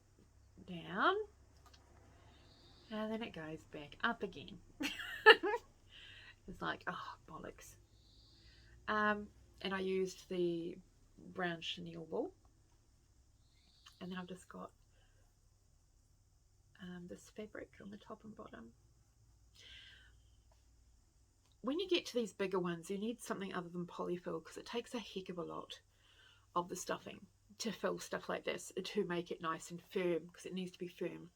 down, and then it goes back up again. It's like, oh, bollocks. And I used the brown chenille wool, and then I've just got this fabric on the top and bottom. When you get to these bigger ones, you need something other than polyfill, because it takes a heck of a lot of the stuffing to fill stuff like this, to make it nice and firm, because it needs to be firm.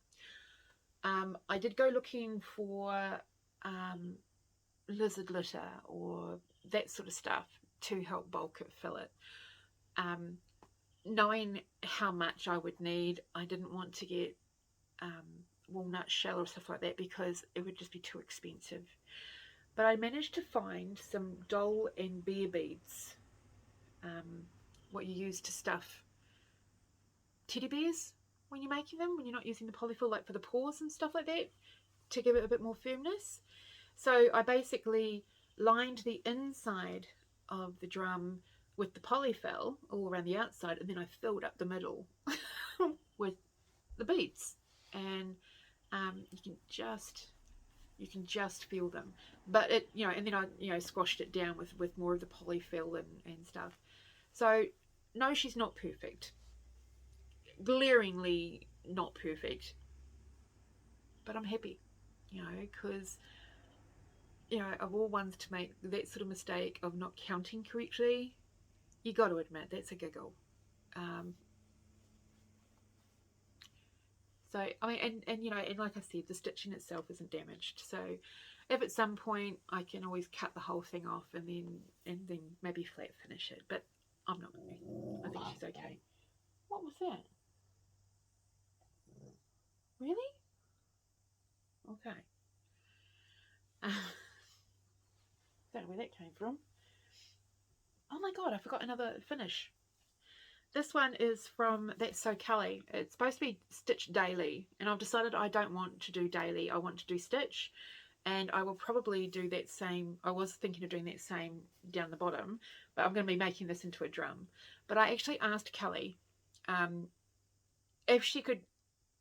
I did go looking for lizard litter or that sort of stuff to help bulk it, fill it. Knowing how much I would need, I didn't want to get walnut shell or stuff like that, because it would just be too expensive. But I managed to find some doll and bear beads, what you use to stuff teddy bears when you're making them, when you're not using the polyfill, like for the paws and stuff like that, to give it a bit more firmness. So I basically lined the inside of the drum with the polyfill all around the outside, and then I filled up the middle with the beads, and you can just feel them. But it, you know, and then I, you know, squashed it down with more of the polyfill and stuff. So no, she's not perfect, glaringly not perfect, but I'm happy, you know, because, you know, of all ones to make that sort of mistake of not counting correctly, you got to admit that's a giggle. So I mean, and you know, and like I said, the stitching itself isn't damaged. So if at some point I can always cut the whole thing off and then maybe flat finish it, but I'm not going to. I think she's okay. What was that? Really? Okay. Don't know where that came from. Oh my god, I forgot another finish. This one is from That's So Kelly. It's supposed to be stitched daily, and I've decided I don't want to do daily. I want to do stitch, and I will probably do that same. I was thinking of doing that same down the bottom, but I'm going to be making this into a drum. But I actually asked Kelly if she could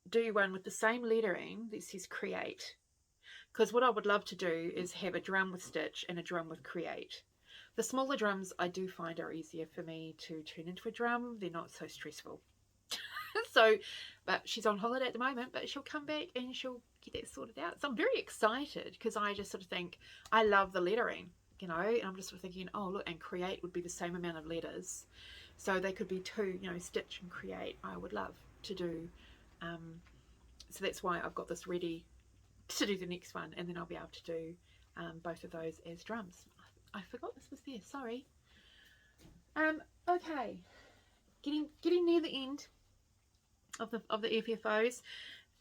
do one with the same lettering that says create, because what I would love to do is have a drum with stitch and a drum with create. The smaller drums I do find are easier for me to turn into a drum. They're not so stressful. So, but she's on holiday at the moment, but she'll come back and she'll get that sorted out. So I'm very excited because I just sort of think, I love the lettering, you know, and I'm just sort of thinking, oh look, and create would be the same amount of letters. So they could be two, you know, stitch and create. I would love to do. So that's why I've got this ready to do the next one, and then I'll be able to do both of those as drums. I forgot this was there, sorry. Okay, getting near the end of the FFOs.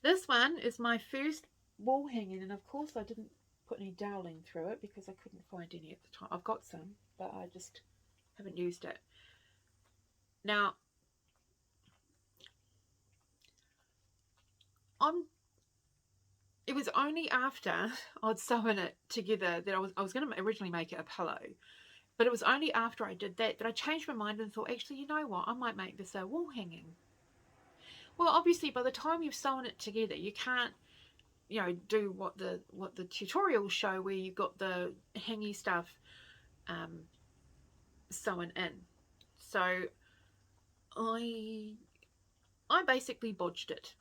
This one is my first wall hanging, and of course I didn't put any doweling through it because I couldn't find any at the time. I've got some, but I just haven't used it. Now, it was only after I'd sewn it together that I was going to originally make it a pillow, but it was only after I did that I changed my mind and thought, actually, you know what, I might make this a wall hanging. Well, obviously by the time you've sewn it together, you can't, you know, do what the tutorials show where you've got the hangy stuff sewn in. So I basically bodged it.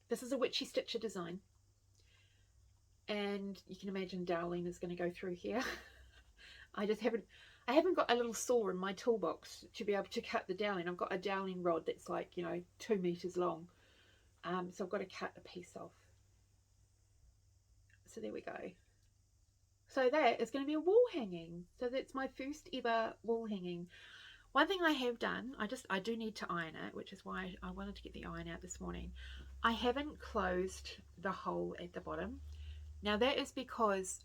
This is a Witchy Stitcher design, and you can imagine doweling is going to go through here. I haven't got a little saw in my toolbox to be able to cut the doweling. I've got a doweling rod that's like, you know, 2 meters long, so I've got to cut a piece off. So there we go. So that is going to be a wall hanging. So that's my first ever wall hanging. One thing I have done, I do need to iron it, which is why I wanted to get the iron out this morning. I haven't closed the hole at the bottom. Now that is because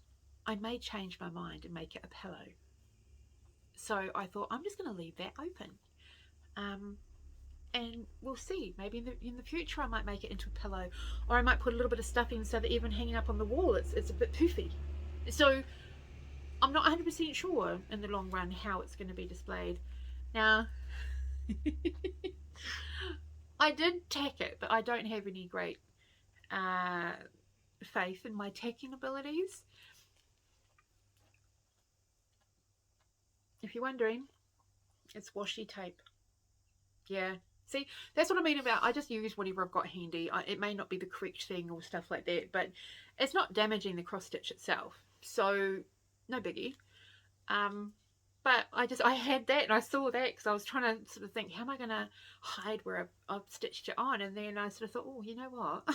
I may change my mind and make it a pillow. So I thought I'm just going to leave that open. And we'll see. Maybe in the future I might make it into a pillow, or I might put a little bit of stuffing so that even hanging up on the wall it's a bit poofy. So I'm not 100% sure in the long run how it's going to be displayed. Now, I did tack it, but I don't have any great faith in my tacking abilities. If you're wondering, it's washi tape. Yeah, see, that's what I mean about I just use whatever I've got handy. It may not be the correct thing or stuff like that, but it's not damaging the cross stitch itself, so no biggie. But I had that and I saw that because I was trying to sort of think, how am I going to hide where I've stitched it on? And then I sort of thought, oh, you know what?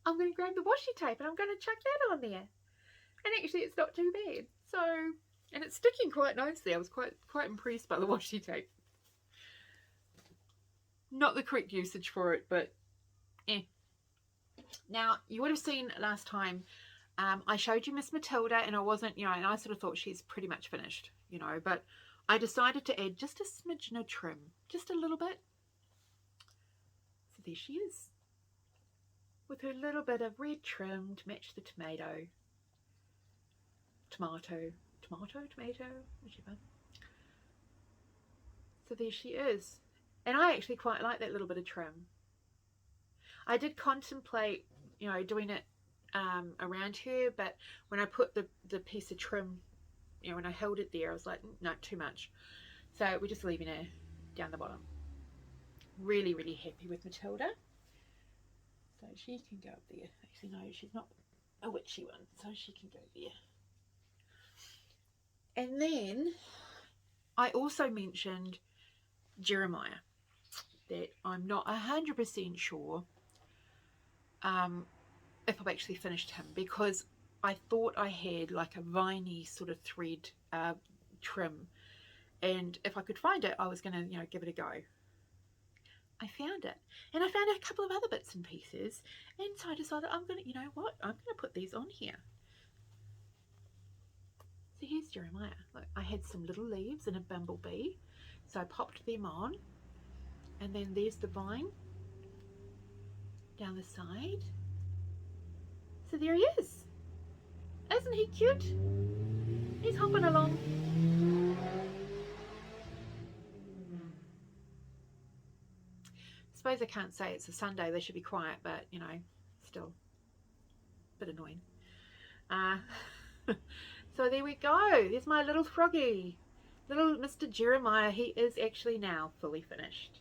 I'm going to grab the washi tape and I'm going to chuck that on there. And actually it's not too bad. So, and it's sticking quite nicely. I was quite impressed by the washi tape. Not the correct usage for it, but eh. Now, you would have seen last time I showed you Miss Matilda, and I wasn't, you know, and I sort of thought she's pretty much finished, you know, but I decided to add just a smidgen of trim, just a little bit. So there she is, with her little bit of red trim to match the tomato, whichever. So there she is, and I actually quite like that little bit of trim. I did contemplate, you know, doing it around her, but when I put the piece of trim, you know, when I held it there, I was like, no, too much. So we're just leaving her down the bottom. Really, really happy with Matilda. So she can go up there. Actually, no, she's not a witchy one, so she can go there. And then I also mentioned Jeremiah, that I'm not 100% sure if I've actually finished him, because I thought I had like a viney sort of thread trim, and if I could find it, I was going to, you know, give it a go. I found it, and I found a couple of other bits and pieces, and so I decided I'm going to, you know what, I'm going to put these on here. So here's Jeremiah. Look, I had some little leaves and a bumblebee, so I popped them on, and then there's the vine down the side. So there he is. Isn't he cute? He's hopping along. I suppose I can't say it's a Sunday, they should be quiet, but you know, still a bit annoying. So there we go. There's my little froggy, little Mr. Jeremiah. He is actually now fully finished.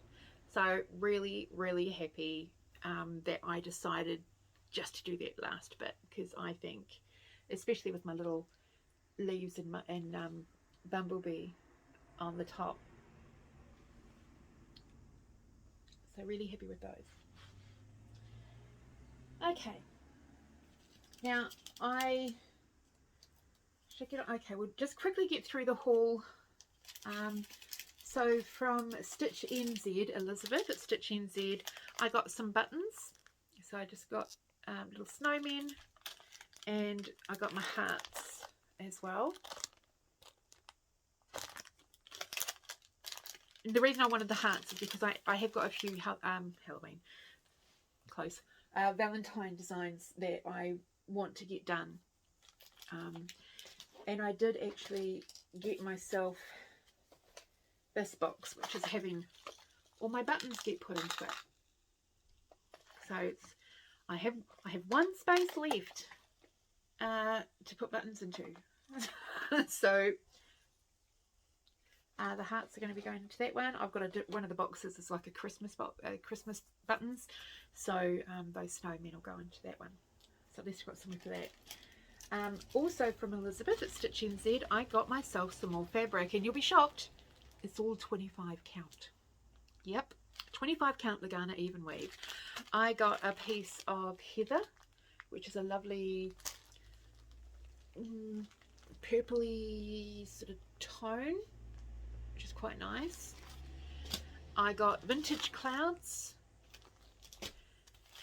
So really, really happy that I decided just to do that last bit, because I think, especially with my little leaves and bumblebee on the top, so really happy with those. Okay, now okay, we'll just quickly get through the haul. So from StitchNZ, Elizabeth at StitchNZ, I got some buttons. So I just got little snowmen, and I got my hearts as well. And the reason I wanted the hearts is because I have got a few Halloween, close, Valentine designs that I want to get done. And I did actually get myself this box, which is having all my buttons get put into it. So it's, I have one space left to put buttons into. So the hearts are going to be going into that one. I've got one of the boxes is like a Christmas box, Christmas buttons. So those snowmen will go into that one. So at least I've got something for that. Also from Elizabeth at StitchNZ, I got myself some more fabric, and you'll be shocked, it's all 25 count. Yep, 25 count Lagana even weave. I got a piece of heather, which is a lovely purpley sort of tone, which is quite nice. I got vintage clouds,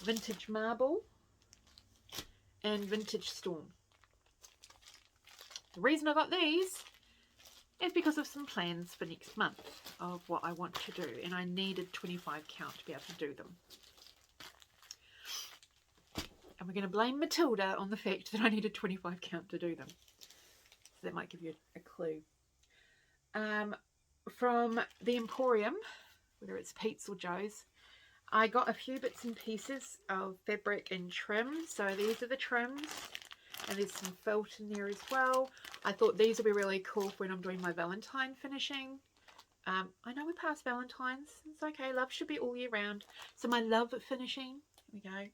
vintage marble, and vintage storm. The reason I got these is because of some plans for next month of what I want to do, and I needed 25 count to be able to do them. And we're going to blame Matilda on the fact that I needed 25 count to do them. So that might give you a clue. From the Emporium, whether it's Pete's or Joe's, I got a few bits and pieces of fabric and trim. So these are the trims, and there's some felt in there as well. I thought these would be really cool for when I'm doing my Valentine finishing. I know we passed Valentine's. It's okay. Love should be all year round. So my love finishing. Here we go.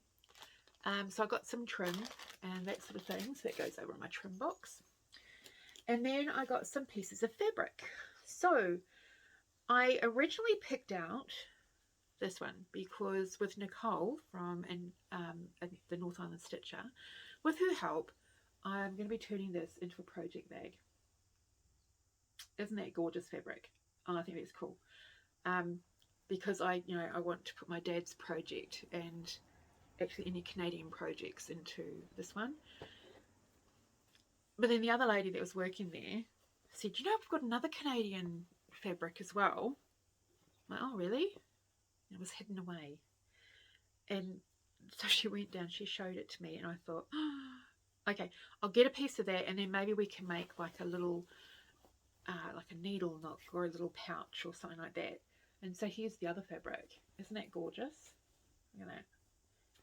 So I got some trim and that sort of thing. So that goes over in my trim box. And then I got some pieces of fabric. So I originally picked out this one because with Nicole from the North Island Stitcher, with her help, I'm going to be turning this into a project bag. Isn't that gorgeous fabric? Oh, I think that's cool. Because I want to put my dad's project and actually any Canadian projects into this one. But then the other lady that was working there said, you know, we've got another Canadian fabric as well. I'm like, oh, really? And it was hidden away. And so she went down, she showed it to me, and I thought, oh, okay, I'll get a piece of that, and then maybe we can make like a little, like a needle nook or a little pouch or something like that. And so here's the other fabric. Isn't that gorgeous? Look at that.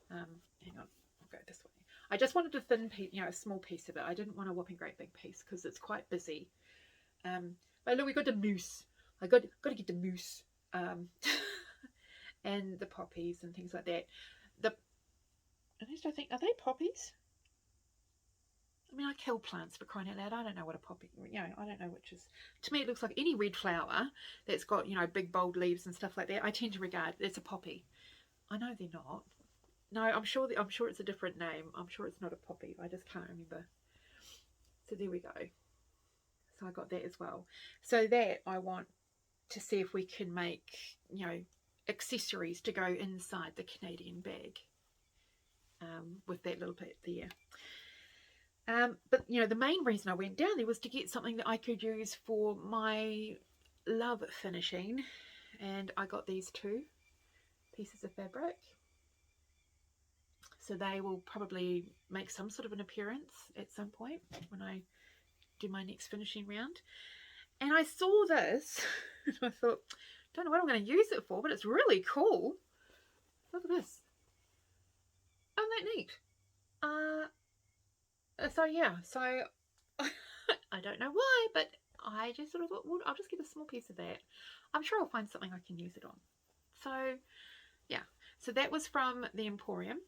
Hang on, I'll go this way. I just wanted a thin piece, a small piece of it. I didn't want a whopping great big piece because it's quite busy. But look, we got the moose. I got to get the moose. And the poppies and things like that. At least I think, are they poppies? I mean, I kill plants, for crying out loud. I don't know what a poppy, you know, I don't know which is. To me, it looks like any red flower that's got, you know, big bold leaves and stuff like that. I tend to regard it's a poppy. I know they're not. No, I'm sure it's a different name. I'm sure it's not a poppy. I just can't remember. So there we go. So I got that as well. So that I want to see if we can make, you know, accessories to go inside the Canadian bag with that little bit there. But, you know, the main reason I went down there was to get something that I could use for my love finishing. And I got these 2 pieces of fabric. So they will probably make some sort of an appearance at some point when I do my next finishing round. And I saw this and I thought, don't know what I'm going to use it for, but it's really cool. Look at this. Isn't that neat? So yeah, so I don't know why, but I just sort of thought, well, I'll just get a small piece of that. I'm sure I'll find something I can use it on. So yeah, so that was from the Emporium.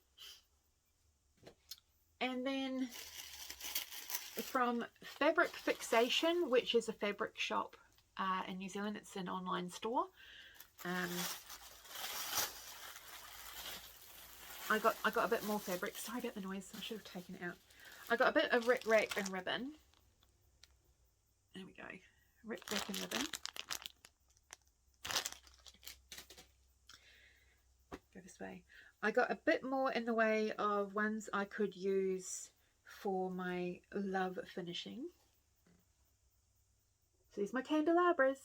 And then from Fabric Fixation, which is a fabric shop in New Zealand. It's an online store. I got a bit more fabric. Sorry about the noise. I should have taken it out. I got a bit of rip rack and ribbon. There we go. Rip rack and ribbon. Go this way. I got a bit more in the way of ones I could use for my love finishing. So these are my candelabras.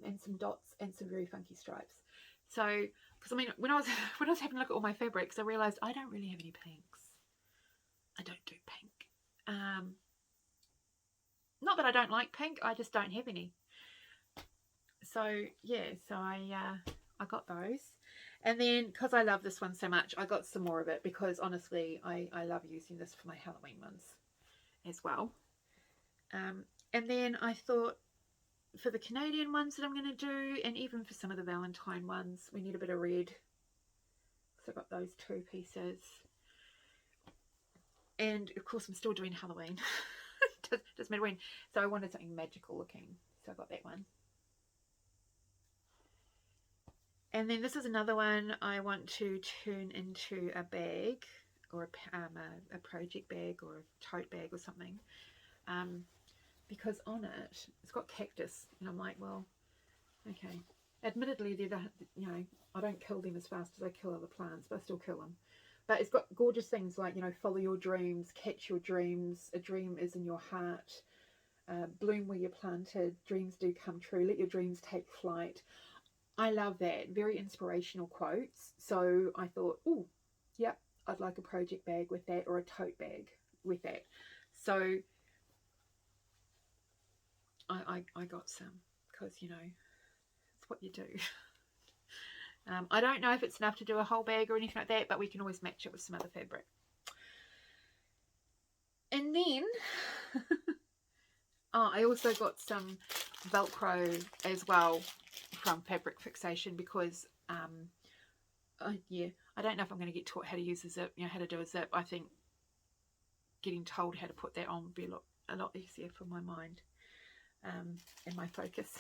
And some dots and some very funky stripes. So, because I mean, when I was having a look at all my fabrics, I realised I don't really have any pinks. I don't do pink. Not that I don't like pink, I just don't have any. So yeah, so I got those. And then, because I love this one so much, I got some more of it because honestly, I love using this for my Halloween ones as well. And then I thought, for the Canadian ones that I'm going to do, and even for some of the Valentine ones, we need a bit of red. So I got those 2 pieces. And of course I'm still doing Halloween. Doesn't matter when. So I wanted something magical looking. So I got that one. And then this is another one I want to turn into a bag, or a project bag, or a tote bag or something. Because on it, it's got cactus, and I'm like, well, okay. Admittedly, they're you know, I don't kill them as fast as I kill other plants, but I still kill them. But it's got gorgeous things like, you know, follow your dreams, catch your dreams, a dream is in your heart, bloom where you're planted, dreams do come true, let your dreams take flight. I love that. Very inspirational quotes. So I thought, oh, yep, I'd like a project bag with that, or a tote bag with that. So I got some, because, you know, it's what you do. I don't know if it's enough to do a whole bag or anything like that, but we can always match it with some other fabric. And then I also got some Velcro as well from Fabric Fixation, because yeah, I don't know if I'm going to get taught how to use a zip, you know, how to do a zip. I think getting told how to put that on would be a lot easier for my mind and my focus.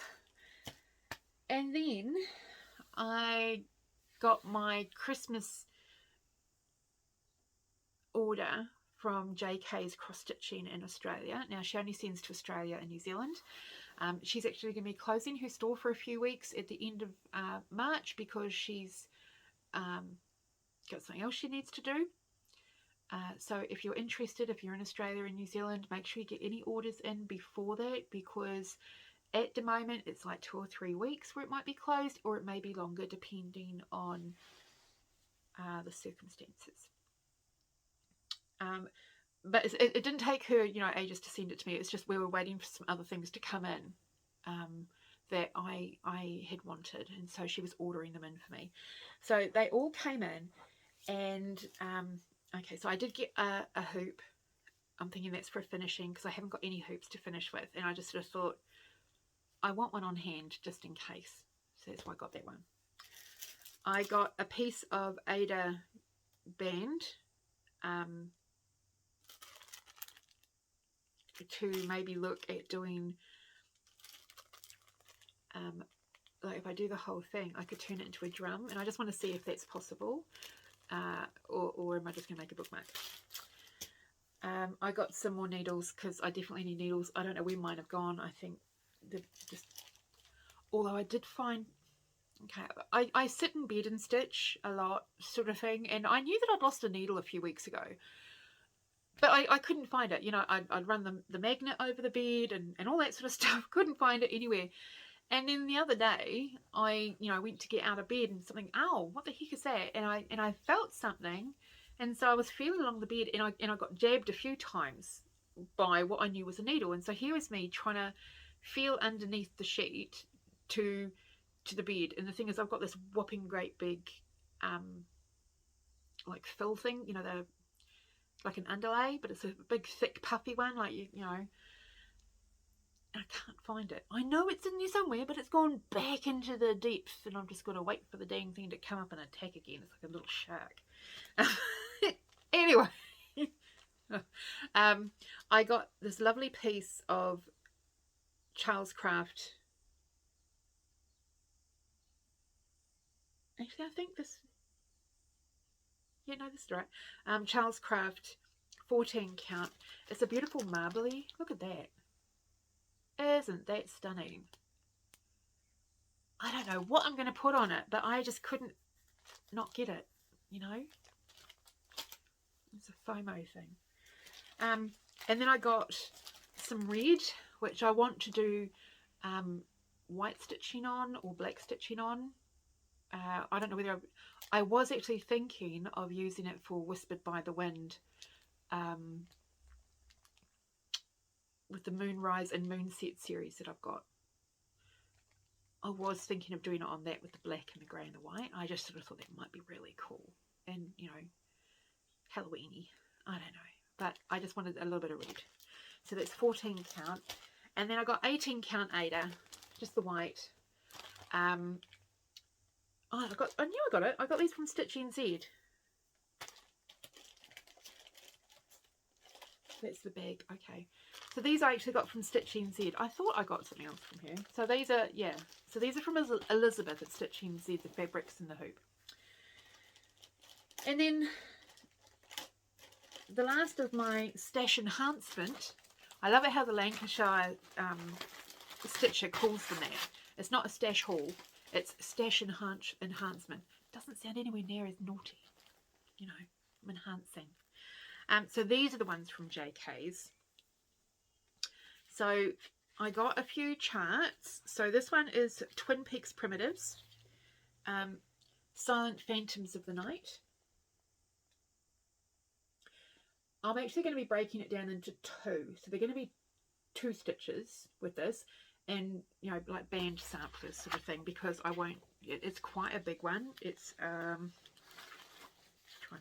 And then I got my Christmas order from JK's Cross Stitching in Australia. Now, she only sends to Australia and New Zealand. She's actually going to be closing her store for a few weeks at the end of March, because she's got something else she needs to do. So if you're interested, if you're in Australia and New Zealand, make sure you get any orders in before that, because at the moment it's like 2 or 3 weeks where it might be closed, or it may be longer depending on the circumstances. But it didn't take her, you know, ages to send it to me. It's just we were waiting for some other things to come in that I had wanted, and so she was ordering them in for me. So they all came in, and okay, so I did get a hoop. I'm thinking that's for finishing, because I haven't got any hoops to finish with, and I just sort of thought I want one on hand just in case. So that's why I got that one. I got a piece of Ada band. to maybe look at doing, like if I do the whole thing, I could turn it into a drum, and I just want to see if that's possible, or am I just going to make a bookmark? I got some more needles because I definitely need needles. I don't know where mine have gone. I think they're just, although I did find, okay, I sit in bed and stitch a lot, sort of thing, and I knew that I'd lost a needle a few weeks ago, but I couldn't find it. You know, I'd run the magnet over the bed and all that sort of stuff. Couldn't find it anywhere. And then the other day, I went to get out of bed and something, ow, what the heck is that? And I felt something, and so I was feeling along the bed, and I got jabbed a few times by what I knew was a needle. And so here was me trying to feel underneath the sheet to the bed. And the thing is, I've got this whopping great big like fill thing, you know, the like an underlay, but it's a big thick puffy one, like you know. I can't find it. I know it's in there somewhere, but it's gone back into the depths, and I'm just going to wait for the dang thing to come up and attack again. It's like a little shark. Anyway, I got this lovely piece of Charles Craft. Actually, I think this, yeah, no, this is right. Charles Craft 14 count. It's a beautiful marbly. Look at that. Isn't that stunning? I don't know what I'm going to put on it, but I just couldn't not get it, you know. It's a FOMO thing. And then I got some red, which I want to do white stitching on or black stitching on. I don't know whether I was actually thinking of using it for Whispered by the Wind, with the Moonrise and Moonset series that I've got. I was thinking of doing it on that with the black and the grey and the white. I just sort of thought that might be really cool and, you know, Halloweeny. I don't know, but I just wanted a little bit of red. So that's 14 count, and then I got 18 count Ada, just the white. I knew I got it. I got these from StitchNZ. That's the bag. Okay. So these I actually got from StitchNZ. I thought I got something else from here. So these are, yeah. So these are from Elizabeth at StitchNZ, the fabrics and the hoop. And then the last of my stash enhancement. I love it how the Lancashire stitcher calls them that. It's not a stash haul. It's stash enhancement. Doesn't sound anywhere near as naughty. You know, I'm enhancing. So these are the ones from JK's. So I got a few charts. So this one is Twin Peaks Primitives, Silent Phantoms of the Night. I'm actually going to be breaking it down into two. So they're going to be 2 stitches with this, and, you know, like band samplers sort of thing, because I won't, it's quite a big one. It's, try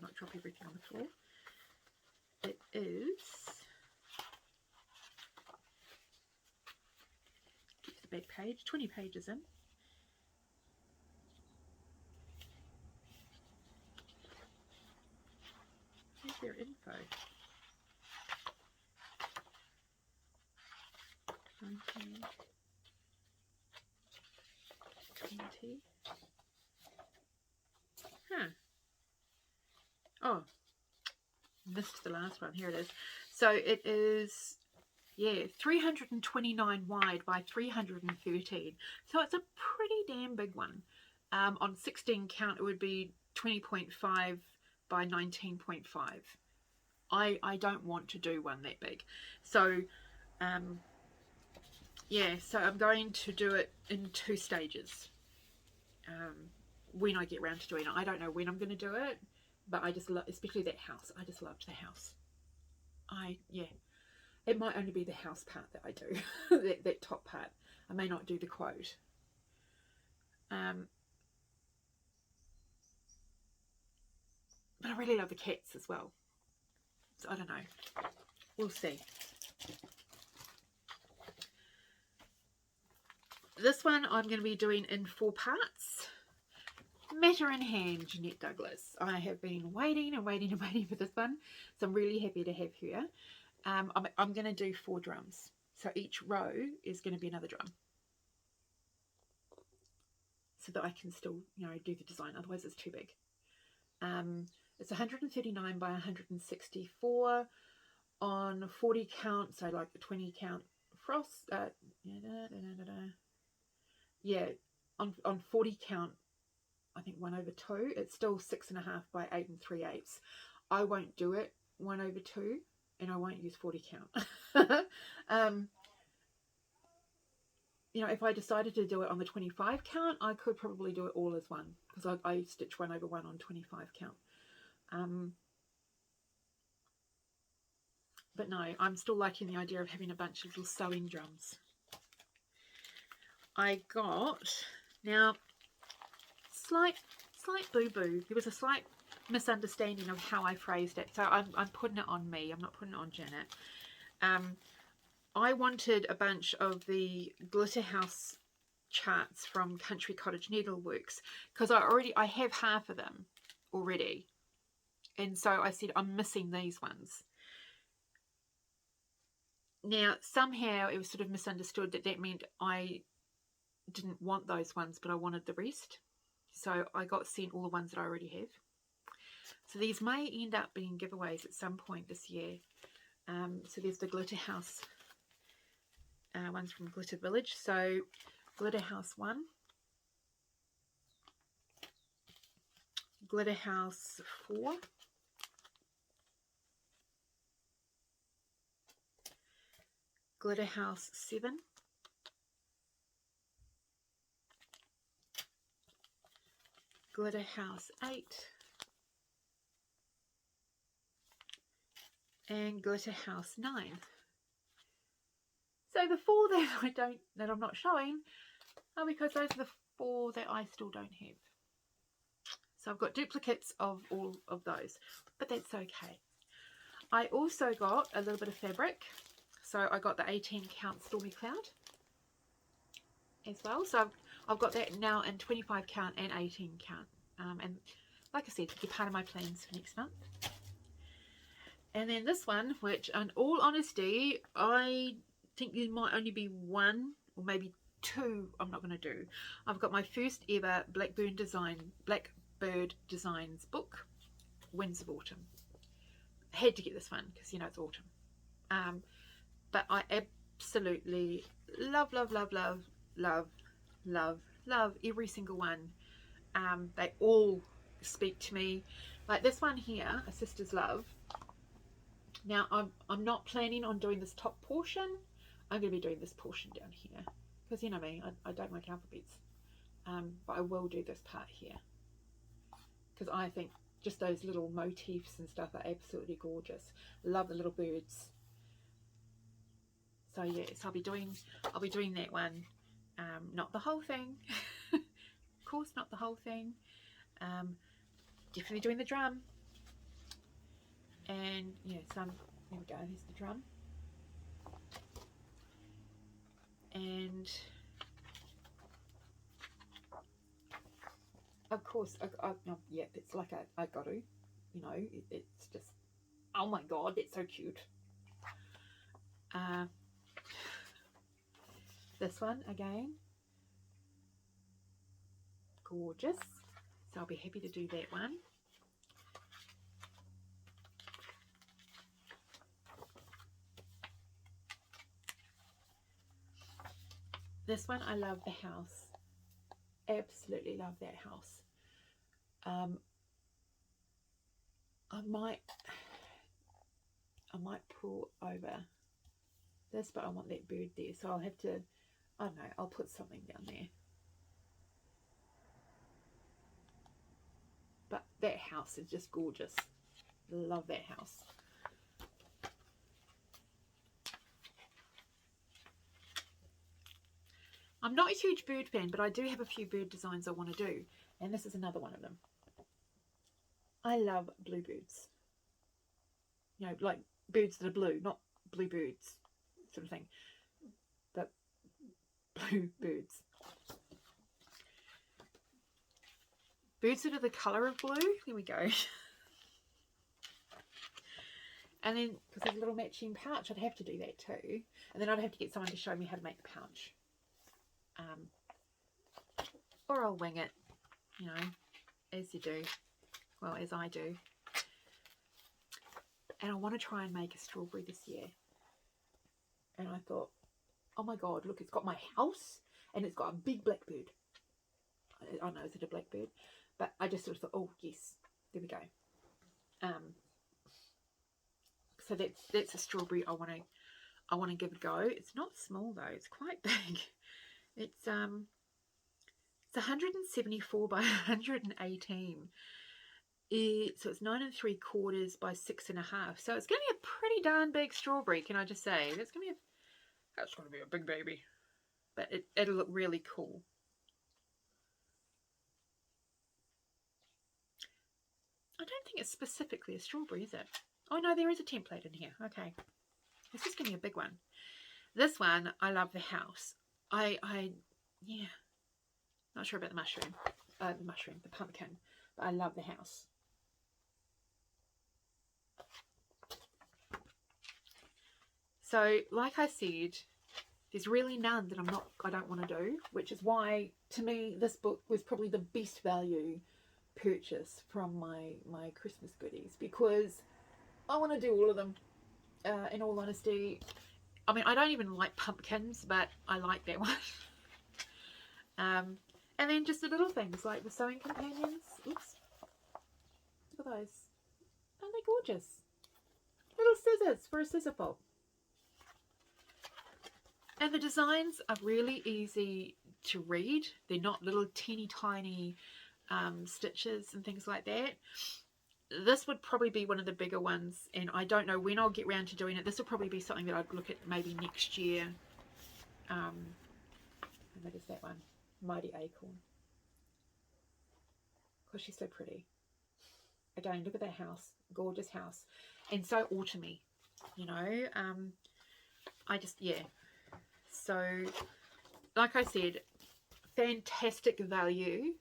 not to drop everything on the floor. It is, get to the back page, 20 pages in. Here's their info. 19, 20. Huh. Oh, missed the last one. Here it is. So it is, yeah, 329 wide by 313. So it's a pretty damn big one. On 16 count, it would be 20.5 by 19.5. I don't want to do one that big. So, yeah, so I'm going to do it in 2 stages. When I get around to doing it. I don't know when I'm going to do it, but I just love, especially that house. I just loved the house. Yeah, it might only be the house part that I do, that top part. I may not do the quote. But I really love the cats as well. So I don't know. We'll see. This one I'm going to be doing in 4 parts. Matter in hand, Jeanette Douglas. I have been waiting and waiting and waiting for this one, so I'm really happy to have her. I'm going to do 4 drums. So each row is going to be another drum. So that I can still, you know, do the design. Otherwise it's too big. It's 139 by 164 on 40 count. So like the 20 count frost. Yeah, on 40 count, I think 1/2. It's still 6.5 by 8 3/8. I won't do it 1/2, and I won't use 40 count. You know, if I decided to do it on the 25 count, I could probably do it all as one, because I stitch 1/1 on 25 count. But no, I'm still liking the idea of having a bunch of little sewing drums. I got, now, slight boo-boo. There was a slight misunderstanding of how I phrased it, so I'm putting it on me. I'm not putting it on Janet. I wanted a bunch of the Glitter House charts from Country Cottage Needleworks, because I have half of them already, and so I said I'm missing these ones. Now somehow it was sort of misunderstood that meant I didn't want those ones, but I wanted the rest, so I got sent all the ones that I already have. So these may end up being giveaways at some point this year. So there's the Glitter House ones from Glitter Village. So Glitter House 1, Glitter House 4, Glitter House 7, Glitter House 8, and Glitter House 9. So the 4 that I'm not showing are because those are the 4 that I still don't have. So I've got duplicates of all of those, but that's okay. I also got a little bit of fabric. So I got the 18 count Stormy Cloud as well. So I've got that now in 25 count and 18 count. And like I said, they're part of my plans for next month. And then this one, which in all honesty, I think there might only be 1 or maybe 2 I'm not going to do. I've got my first ever Blackbird Designs book, Winds of Autumn. I had to get this one because, you know, it's autumn. But I absolutely love every single one. They all speak to me. Like this one here, A Sister's Love. Now I'm not planning on doing this top portion. I'm going to be doing this portion down here because, you know me, I don't like alphabets. But I will do this part here because I think just those little motifs and stuff are absolutely gorgeous. Love the little birds. So yes, I'll be doing that one. Not the whole thing. Of course, not the whole thing. Definitely doing the drum. And yeah, there we go, here's the drum. And of course, yeah, it's like I got to, you know, it's just, oh my god, it's so cute. This one again, gorgeous. So I'll be happy to do that one. This one, I love the house. Absolutely love that house. I might pull over this, but I want that bird there, so I'll have to, I don't know, I'll put something down there. But that house is just gorgeous. Love that house. I'm not a huge bird fan, but I do have a few bird designs I want to do, and this is another one of them. I love bluebirds. You know, like birds that are blue, not bluebirds sort of thing, but blue birds. Birds that are the colour of blue. There we go. And then, because there's a little matching pouch, I'd have to do that too. And then I'd have to get someone to show me how to make the pouch. Or I'll wing it, you know, as you do. Well, as I do. And I want to try and make a strawberry this year. And I thought, oh my God, look, it's got my house and it's got a big blackbird. I don't know, is it a blackbird? But I just sort of thought, oh yes, there we go. So that's a strawberry I want to give a go. It's not small though, it's quite big. It's 174 by 118. So it's 9 3/4 by 6.5. So it's going to be a pretty darn big strawberry, can I just say? That's going to be a big baby. But it'll look really cool. I don't think it's specifically a strawberry, is it? Oh no, there is a template in here. Okay. It's just going to be a big one. This one, I love the house. Yeah. Not sure about the pumpkin. But I love the house. So, like I said, there's really none that I don't want to do, which is why, to me, this book was probably the best value purchase from my Christmas goodies, because I want to do all of them, in all honesty. I mean, I don't even like pumpkins, but I like that one. And then just the little things like the sewing companions. Oops. Look at those. Aren't they gorgeous? Little scissors for a scissor pull. And the designs are really easy to read. They're not little teeny tiny stitches and things like that. This would probably be one of the bigger ones, and I don't know when I'll get around to doing it. This will probably be something that I'd look at maybe next year. And that is that one. Mighty Acorn. Because she's so pretty. Again, look at that house. Gorgeous house. And so autumny, you know. Yeah. So, like I said, fantastic value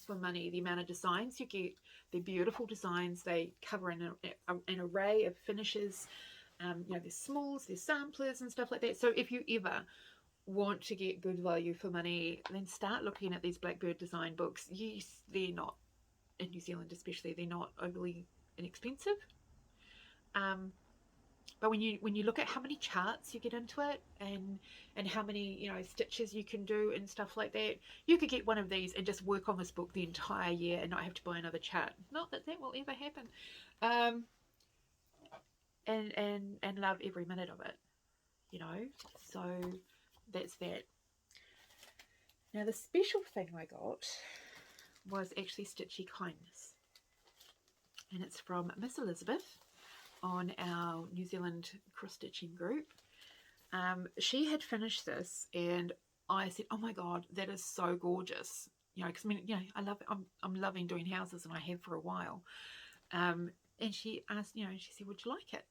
for money. The amount of designs you get. They're beautiful designs. They cover an array of finishes. You know, there's smalls, there's samplers and stuff like that. So if you ever want to get good value for money, then start looking at these Blackbird design books. Yes, they're not, in New Zealand especially, they're not overly inexpensive. But when you look at how many charts you get into it, and how many, you know, stitches you can do and stuff like that, you could get one of these and just work on this book the entire year and not have to buy another chart. Not that will ever happen. And love every minute of it, you know. So that's that. Now the special thing I got was actually Stitchy Kindness, and it's from Miss Elizabeth on our New Zealand cross stitching group. She had finished this, and I said, "Oh my God, that is so gorgeous!" You know, because I mean, you know, I love it. I'm loving doing houses, and I have for a while. And she asked, you know, she said, "Would you like it?"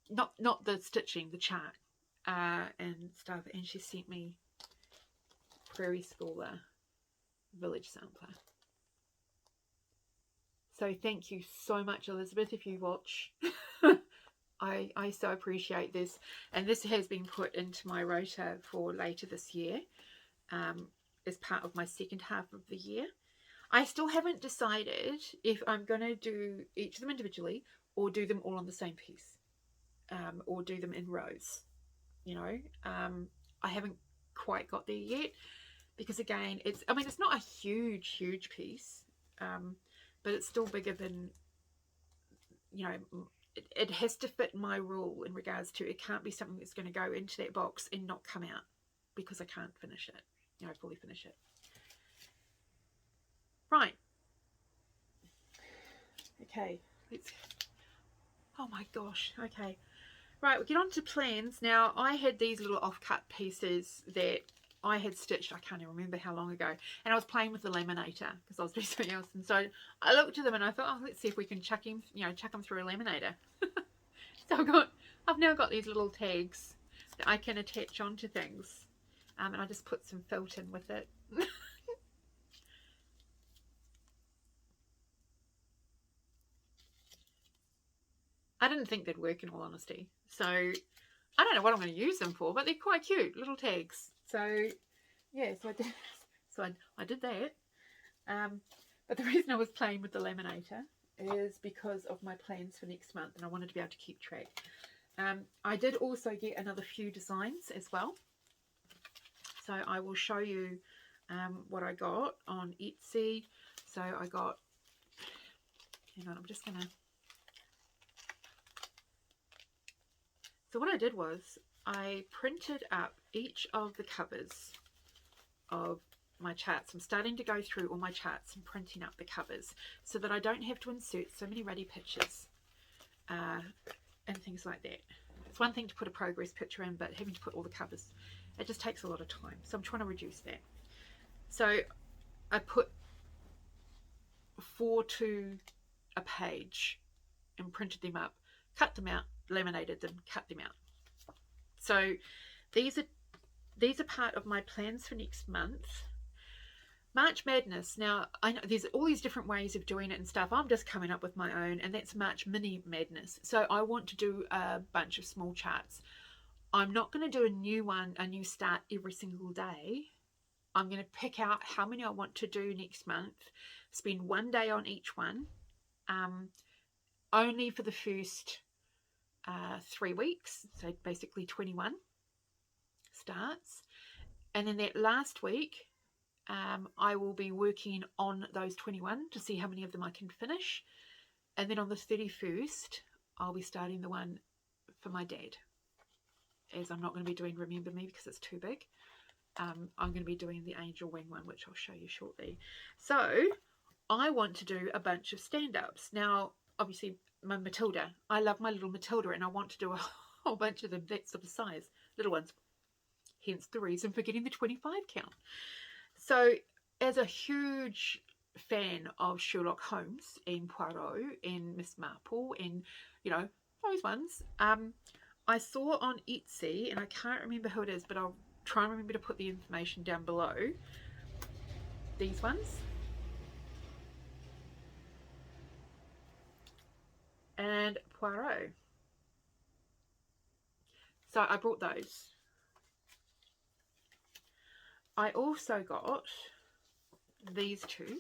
Not the stitching, the chart, and stuff. And she sent me Prairie Schooler Village Sampler. So thank you so much, Elizabeth, if you watch. I so appreciate this. And this has been put into my rota for later this year, as part of my second half of the year. I still haven't decided if I'm going to do each of them individually or do them all on the same piece, or do them in rows, you know. I haven't quite got there yet, because again, it's not a huge piece, but it's still bigger than, you know, it has to fit my rule in regards to, it can't be something that's going to go into that box and not come out because I can't finish it, you know, fully finish it. Right. Okay. Oh my gosh. Okay. Right, we'll get on to plans. Now, I had these little off-cut pieces that I had stitched, I can't even remember how long ago, and I was playing with the laminator because I was doing something else, and so I looked at them and I thought, oh, let's see if we can chuck them through a laminator. So I've now got these little tags that I can attach onto things, and I just put some felt in with it. I didn't think they'd work, in all honesty. So I don't know what I'm going to use them for, but they're quite cute little tags. So yeah, so I did that. But the reason I was playing with the laminator is because of my plans for next month, and I wanted to be able to keep track. I did also get another few designs as well, so I will show you what I got on Etsy. So I got, hang on, I'm just gonna, so what I did was I printed up each of the covers of my charts. I'm starting to go through all my charts and printing up the covers so that I don't have to insert so many ready pictures and things like that. It's one thing to put a progress picture in, but having to put all the covers, it just takes a lot of time. So I'm trying to reduce that. So I put 4 to a page and printed them up, cut them out, laminated them, cut them out. So these are part of my plans for next month. March Madness. Now, I know there's all these different ways of doing it and stuff. I'm just coming up with my own, and that's March Mini Madness. So I want to do a bunch of small charts. I'm not going to do a new start every single day. I'm going to pick out how many I want to do next month, spend one day on each one, only for the first 3 weeks, so basically 21 starts. And then that last week, I will be working on those 21 to see how many of them I can finish. And then on the 31st, I'll be starting the one for my dad, as I'm not going to be doing Remember Me because it's too big. I'm going to be doing the Angel Wing one, which I'll show you shortly. So I want to do a bunch of stand-ups. Now, obviously, my Matilda, I love my little Matilda, and I want to do a whole bunch of them that sort of size, little ones. Hence the reason for getting the 25 count. So as a huge fan of Sherlock Holmes and Poirot and Miss Marple and, you know, those ones, I saw on Etsy, and I can't remember who it is, but I'll try and remember to put the information down below, these ones. And Poirot. So I brought those. I also got these two.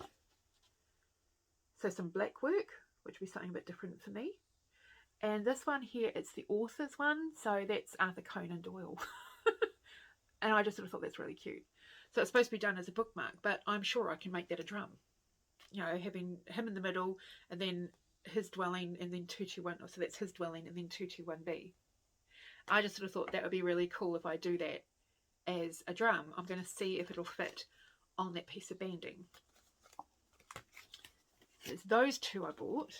So some black work, which will be something a bit different for me. And this one here, it's the author's one. So that's Arthur Conan Doyle. And I just sort of thought that's really cute. So it's supposed to be done as a bookmark, but I'm sure I can make that a drum. You know, having him in the middle, and then his dwelling, and then 221. So that's his dwelling, and then 221B. I just sort of thought that would be really cool if I do that as a drum. I'm going to see if it'll fit on that piece of banding. There's those two I bought.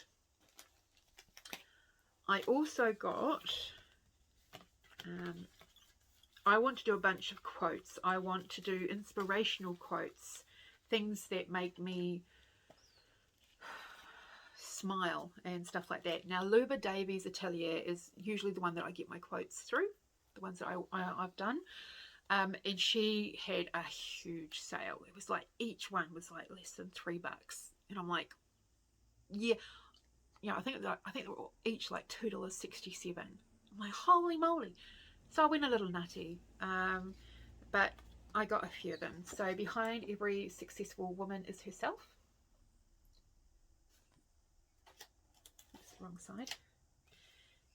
I also got, I want to do a bunch of quotes. I want to do inspirational quotes, things that make me smile and stuff like that. Now, Luba Davies Atelier is usually the one that I get my quotes through, the ones that I've done. And she had a huge sale. It was like each one was like less than $3, and I'm like, yeah, you know, I think they were each like $2.67. I'm like, holy moly! So I went a little nutty, but I got a few of them. So behind every successful woman is herself. That's the wrong side.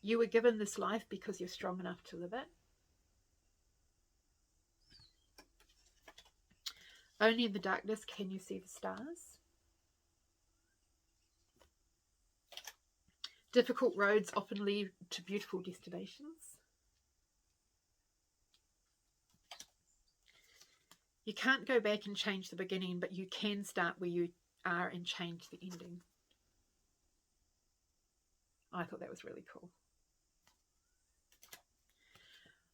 You were given this life because you're strong enough to live it. Only in the darkness can you see the stars. Difficult roads often lead to beautiful destinations. You can't go back and change the beginning, but you can start where you are and change the ending. I thought that was really cool.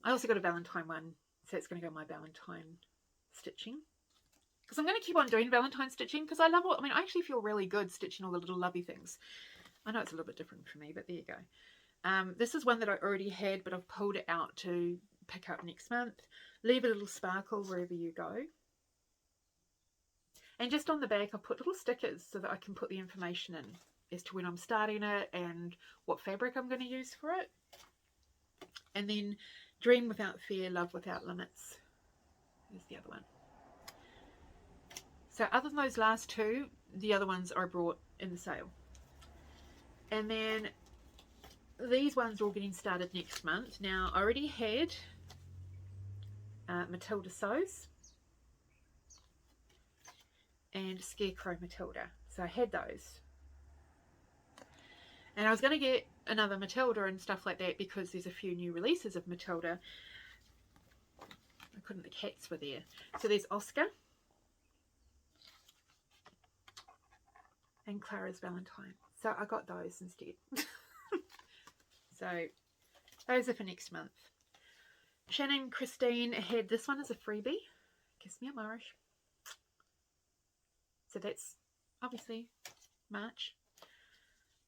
I also got a Valentine one, so it's going to go my Valentine stitching. Because I'm going to keep on doing Valentine stitching, because I love all, I mean, I actually feel really good stitching all the little lovey things. I know it's a little bit different for me, but there you go. This is one that I already had, but I've pulled it out to pick up next month. Leave a little sparkle wherever you go. And just on the back, I put little stickers so that I can put the information in. as to when I'm starting it and what fabric I'm going to use for it. And then Dream Without Fear, Love Without Limits is the other one. So other than those last two, the other ones I brought in the sale. And then these ones are all getting started next month. Now, I already had Matilda Sews and Scarecrow Matilda. So I had those. And I was going to get another Matilda and stuff like that because there's a few new releases of Matilda. I couldn't, the cats were there. So there's Oscar and Clara's Valentine. So I got those instead. So those are for next month. Shannon Christine had this one as a freebie. Kiss me, I'm Irish. So that's obviously March.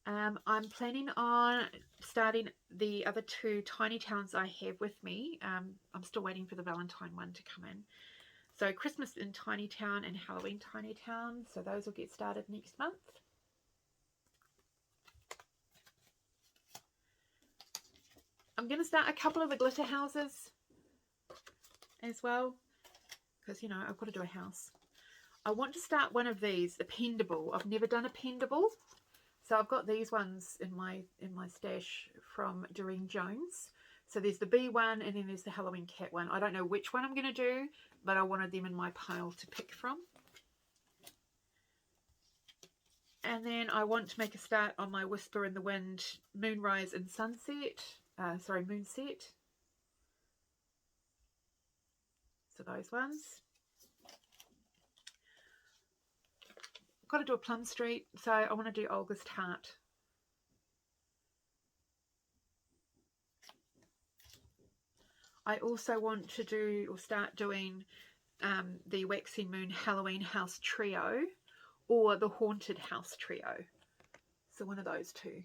I'm planning on starting the other two Tiny Towns I have with me. I'm still waiting for the Valentine one to come in. So Christmas in Tiny Town and Halloween Tiny Town. So those will get started next month. I'm going to start a couple of the glitter houses as well. Because, you know, I've got to do a house. I want to start one of these, a pendable. I've never done a pendable. So I've got these ones in my stash from Doreen Jones. So there's the bee one and then there's the Halloween cat one. I don't know which one I'm going to do, but I wanted them in my pile to pick from. And then I want to make a start on my Whisper in the Wind Moonrise and Sunset. Moonset. So those ones. Got to do a Plum Street, so I want to do August Heart. I also want to do or start doing the Waxing Moon Halloween House Trio or the Haunted House Trio. So one of those two.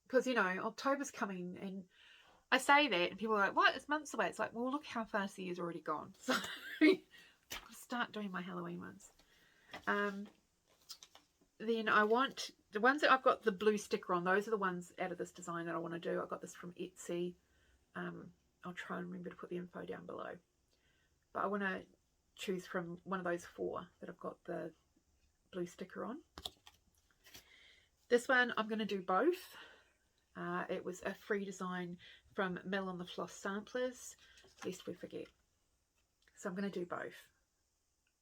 Because, you know, October's coming and I say that and people are like, what? It's months away. It's like, well, look how fast the year's already gone. So I'll start doing my Halloween ones. Then I want the ones that I've got the blue sticker on. Those are the ones out of this design that I want to do. I got this from Etsy. I'll try and remember to put the info down below. But I want to choose from one of those four that I've got the blue sticker on. This one I'm going to do both. It was a free design from Mel on the Floss Samplers, lest we forget. So I'm going to do both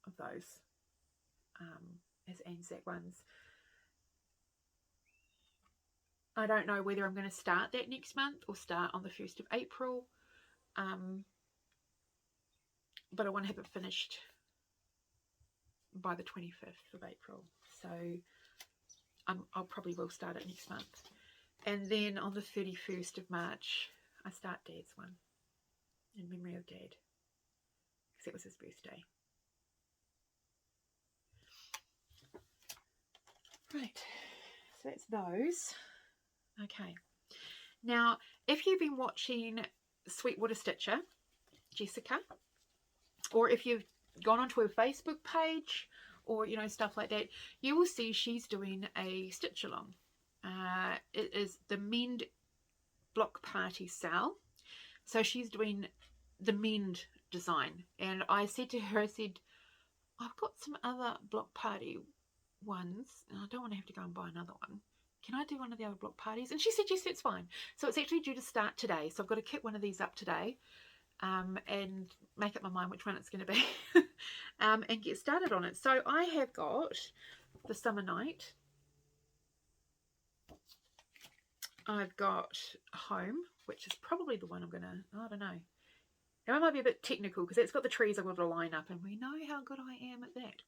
of those as Anzac ones. I don't know whether I'm going to start that next month or start on the 1st of April. But I want to have it finished by the 25th of April. So I'll probably will start it next month. And then on the 31st of March, I start Dad's one in memory of Dad, because it was his birthday. Right, so that's those. Okay, now if you've been watching Sweetwater Stitcher, Jessica, or if you've gone onto her Facebook page or, you know, stuff like that, you will see she's doing a stitch along. It is the Mend Block Party sale. So she's doing the Mend design. And I said to her, I said, I've got some other block party ones and I don't want to have to go and buy another one. Can I do one of the other block parties? And she said, yes, that's fine. So it's actually due to start today. So I've got to kit one of these up today and make up my mind which one it's going to be and get started on it. So I have got the Summer Night. I've got Home, which is probably the one I'm going to, I don't know. Now, I might be a bit technical because it's got the trees I've got to line up and we know how good I am at that.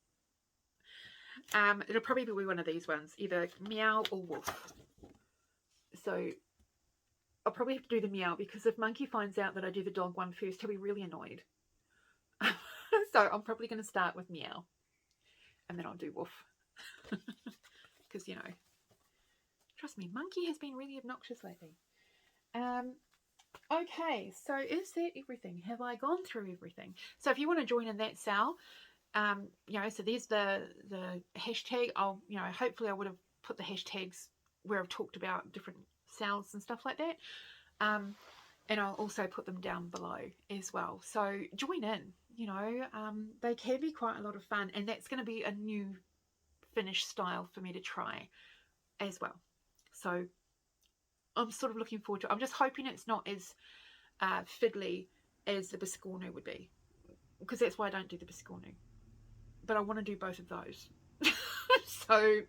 It'll probably be one of these ones, either Meow or Wolf. So I'll probably have to do the Meow because if Monkey finds out that I do the dog one first, he'll be really annoyed. So I'm probably going to start with Meow and then I'll do Wolf. Because, you know, trust me, Monkey has been really obnoxious lately. Okay, so is that everything? Have I gone through everything? So if you want to join in that sale, you know, so there's the hashtag. I'll, you know, hopefully I would have put the hashtags where I've talked about different sales and stuff like that. And I'll also put them down below as well. So join in, you know, they can be quite a lot of fun, and that's going to be a new finish style for me to try as well. So I'm sort of looking forward to it. I'm just hoping it's not as fiddly as the Biscornu would be, because that's why I don't do the Biscornu. But I want to do both of those. So,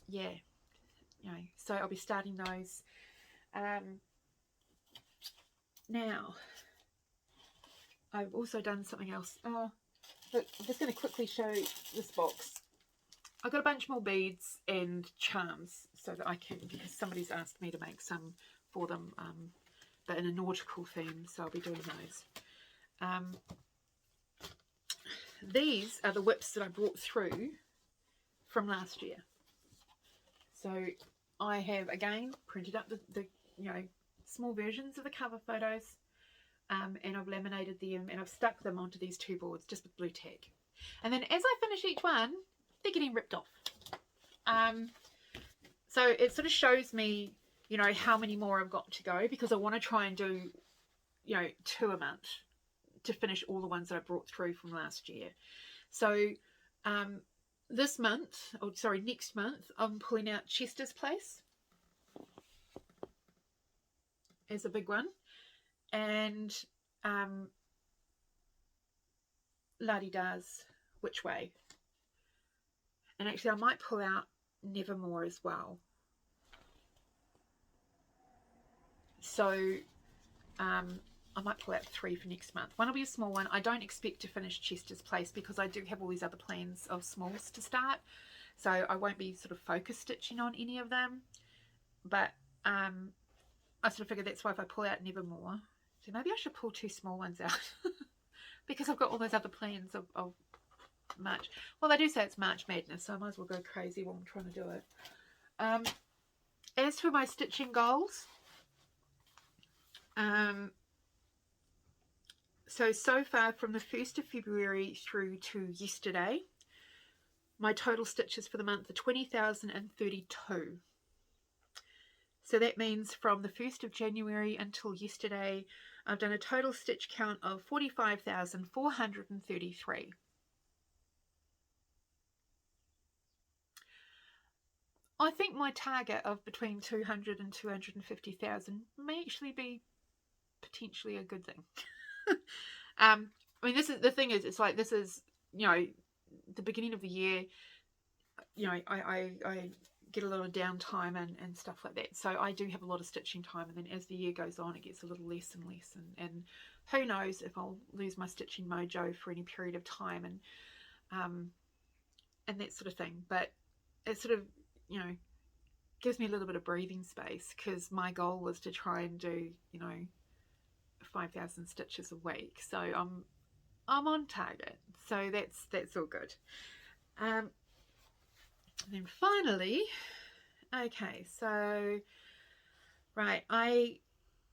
yeah, you know, so I'll be starting those. Now, I've also done something else. Look, I'm just going to quickly show this box. I've got a bunch more beads and charms so that I can, because somebody's asked me to make some for them, but in a nautical theme, so I'll be doing those. These are the whips that I brought through from last year. So I have, again, printed up the you know, small versions of the cover photos, and I've laminated them, and I've stuck them onto these two boards just with blue tack. And then as I finish each one, they're getting ripped off. So it sort of shows me, you know, how many more I've got to go, because I want to try and do, you know, 2 a month to finish all the ones that I brought through from last year. So this month, or sorry, next month, I'm pulling out Chester's Place as a big one, and La-di-da's Which Way. And actually I might pull out Nevermore as well. So I might pull out 3 for next month. One will be a small one. I don't expect to finish Chester's Place because I do have all these other plans of smalls to start. So I won't be sort of focus stitching on any of them. But I sort of figured that's why if I pull out Nevermore, so maybe I should pull 2 small ones out because I've got all those other plans of March. Well, they do say it's March Madness, so I might as well go crazy while I'm trying to do it. As for my stitching goals, so far from the 1st of February through to yesterday, my total stitches for the month are 20,032. So that means from the 1st of January until yesterday, I've done a total stitch count of 45,433. I think my target of between 200 and 250,000 may actually be potentially a good thing. I mean, this is the thing is, it's like, this is, you know, the beginning of the year, you know, I get a lot of downtime and stuff like that, so I do have a lot of stitching time, and then as the year goes on it gets a little less and less, and who knows if I'll lose my stitching mojo for any period of time, and that sort of thing. But it sort of, you know, gives me a little bit of breathing space, because my goal was to try and do, you know, 5,000 stitches a week, so I'm on target, so that's all good. And then finally, okay, so right, I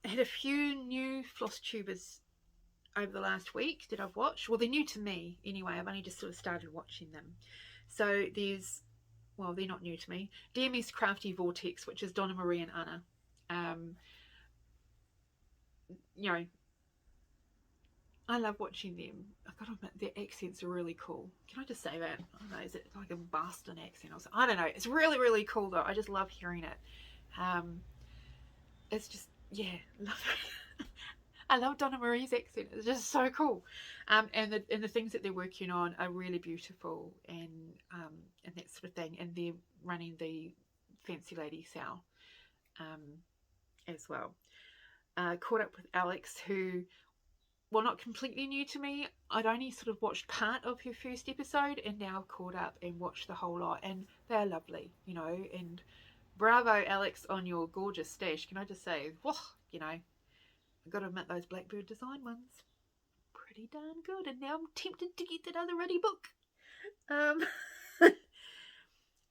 had a few new Flosstubers over the last week that I've watched. Well, they're new to me anyway, I've only just sort of started watching them. So there's, well, they're not new to me, DMS Crafty Vortex, which is Donna Marie and Anna. You know, I love watching them. I've got to admit, their accents are really cool. Can I just say that? I don't know, is it like a Boston accent or something? I don't know. It's really, really cool though. I just love hearing it. It's just, yeah, love it. I love Donna Marie's accent. It's just so cool. And the things that they're working on are really beautiful, and that sort of thing. And they're running the Fancy Lady sale as well. Caught up with Alex, who, well, not completely new to me. I'd only sort of watched part of her first episode, and now I've caught up and watched the whole lot, and they're lovely, you know. And bravo, Alex, on your gorgeous stash. Can I just say, whoa, you know, I've got to admit, those Blackbird design ones, pretty darn good. And now I'm tempted to get that other ready book.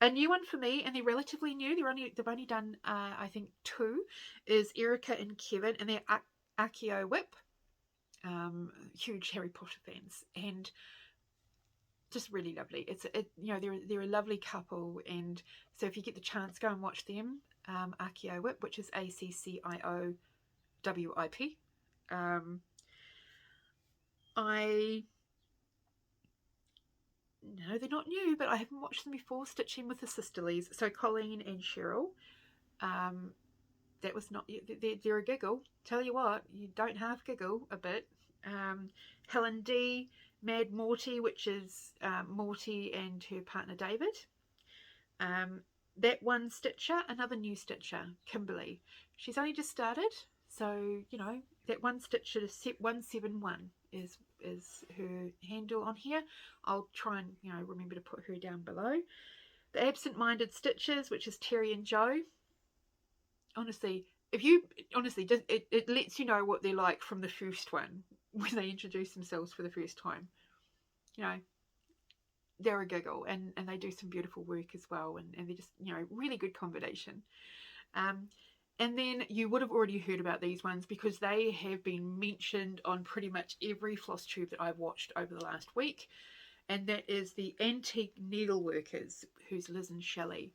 A new one for me, and they're relatively new. They've only done I think 2. Is Erica and Kevin, and they're Accio Whip. Huge Harry Potter fans, and just really lovely. You know, they're a lovely couple, and so if you get the chance, go and watch them. AuryTM, which is ACCIOWIP. No, they're not new, but I haven't watched them before. Stitching with the Sisterlies. So Colleen and Cheryl. That was not, they're a giggle. Tell you what, you don't half giggle a bit. Helen D, Mad Morty, which is Morty and her partner David. That one stitcher, another new stitcher, Kimberly. She's only just started, so you know that one stitcher is 171 is her handle on here. I'll try and remember to put her down below. The Absent-Minded Stitches, which is Terry and Joe. Honestly, it lets you know what they're like from the first one when they introduce themselves for the first time. You know, they're a giggle, and they do some beautiful work as well, and they're just really good combination. And then you would have already heard about these ones because they have been mentioned on pretty much every Flosstube that I've watched over the last week, and that is the Antique Needleworkers, who's Liz and Shelley.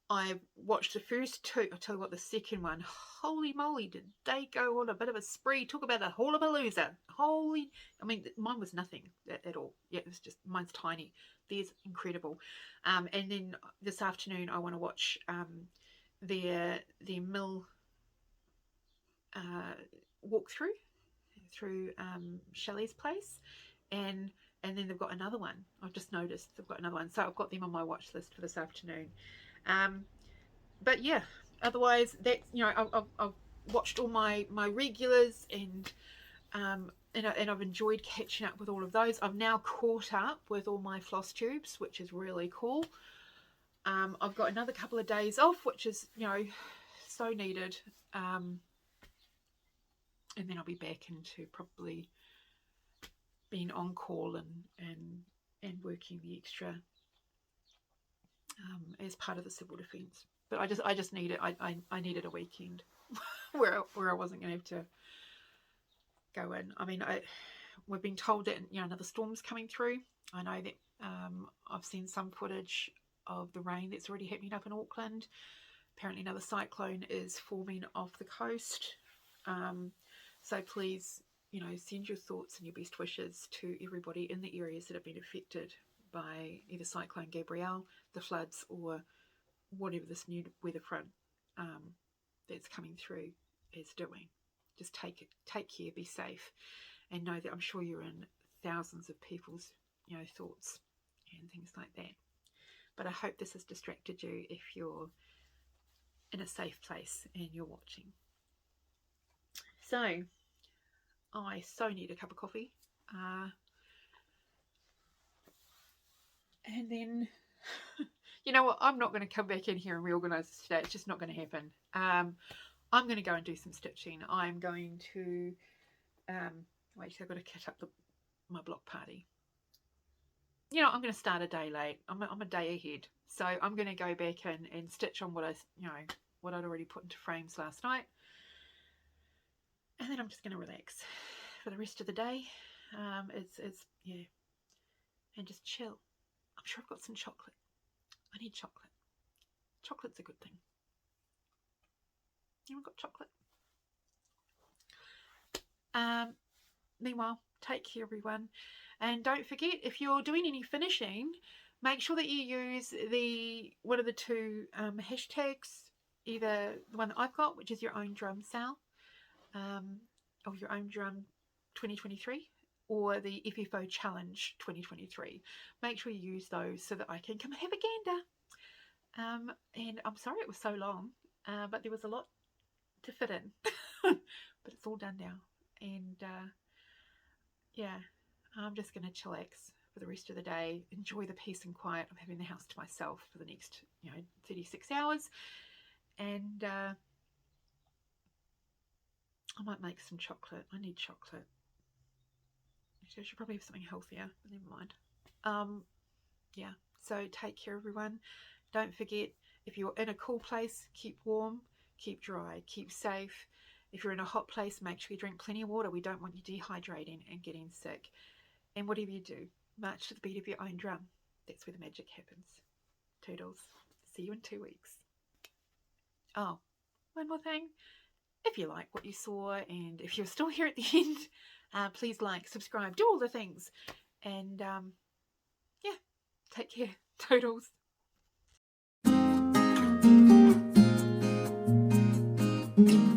I watched the first two. I'll tell you what, the second one, holy moly, did they go on a bit of a spree. Talk about a hullabalooza. Mine was nothing at all. Yeah, it was just, mine's tiny. Theirs incredible. And then this afternoon I want to watch their mill walkthrough through Shelley's place, and then they've got another one. I've just noticed they've got another one, so I've got them on my watch list for this afternoon. But yeah, otherwise that's I've watched all my regulars, and I've enjoyed catching up with all of those. I've now caught up with all my Flosstubes, which is really cool. I've got another couple of days off, which is so needed, and then I'll be back into probably being on call and working the extra as part of the civil defence. But I just need it. I needed a weekend where I wasn't going to have to go in. I mean, we've been told that another storm's coming through. I know that I've seen some footage of the rain that's already happening up in Auckland. Apparently another cyclone is forming off the coast. So please, send your thoughts and your best wishes to everybody in the areas that have been affected by either Cyclone Gabrielle, the floods, or whatever this new weather front that's coming through is doing. Just take care, be safe, and know that I'm sure you're in thousands of people's thoughts and things like that. But I hope this has distracted you if you're in a safe place and you're watching. So I so need a cup of coffee. And then, you know what, I'm not going to come back in here and reorganise this today. It's just not going to happen. I'm going to go and do some stitching. I'm going to, wait, I've got to catch up my block party. I'm going to start a day late. I'm a day ahead. So I'm going to go back and stitch on what I'd already put into frames last night. And then I'm just going to relax for the rest of the day. Yeah, and just chill. I'm sure I've got some chocolate. I need chocolate. Chocolate's a good thing. Anyone got chocolate? Meanwhile, take care, everyone. And don't forget, if you're doing any finishing, make sure that you use one of the two hashtags, either the one that I've got, which is your own drum sale, or your own drum 2023, or the FFO challenge 2023. Make sure you use those so that I can come have a gander. And I'm sorry it was so long, but there was a lot to fit in. But it's all done now. And yeah, I'm just going to chillax for the rest of the day, enjoy the peace and quiet of having the house to myself for the next 36 hours. And I might make some chocolate. I need chocolate. Actually, I should probably have something healthier, but never mind. Yeah, so take care, everyone. Don't forget, if you're in a cool place, keep warm, keep dry, keep safe, If you're in a hot place, make sure you drink plenty of water. We don't want you dehydrating and getting sick. And whatever you do, march to the beat of your own drum. That's where the magic happens. Toodles. See you in 2 weeks. Oh, one more thing. If you like what you saw, and if you're still here at the end, please like, subscribe, do all the things. And yeah, take care. Toodles. Thank you.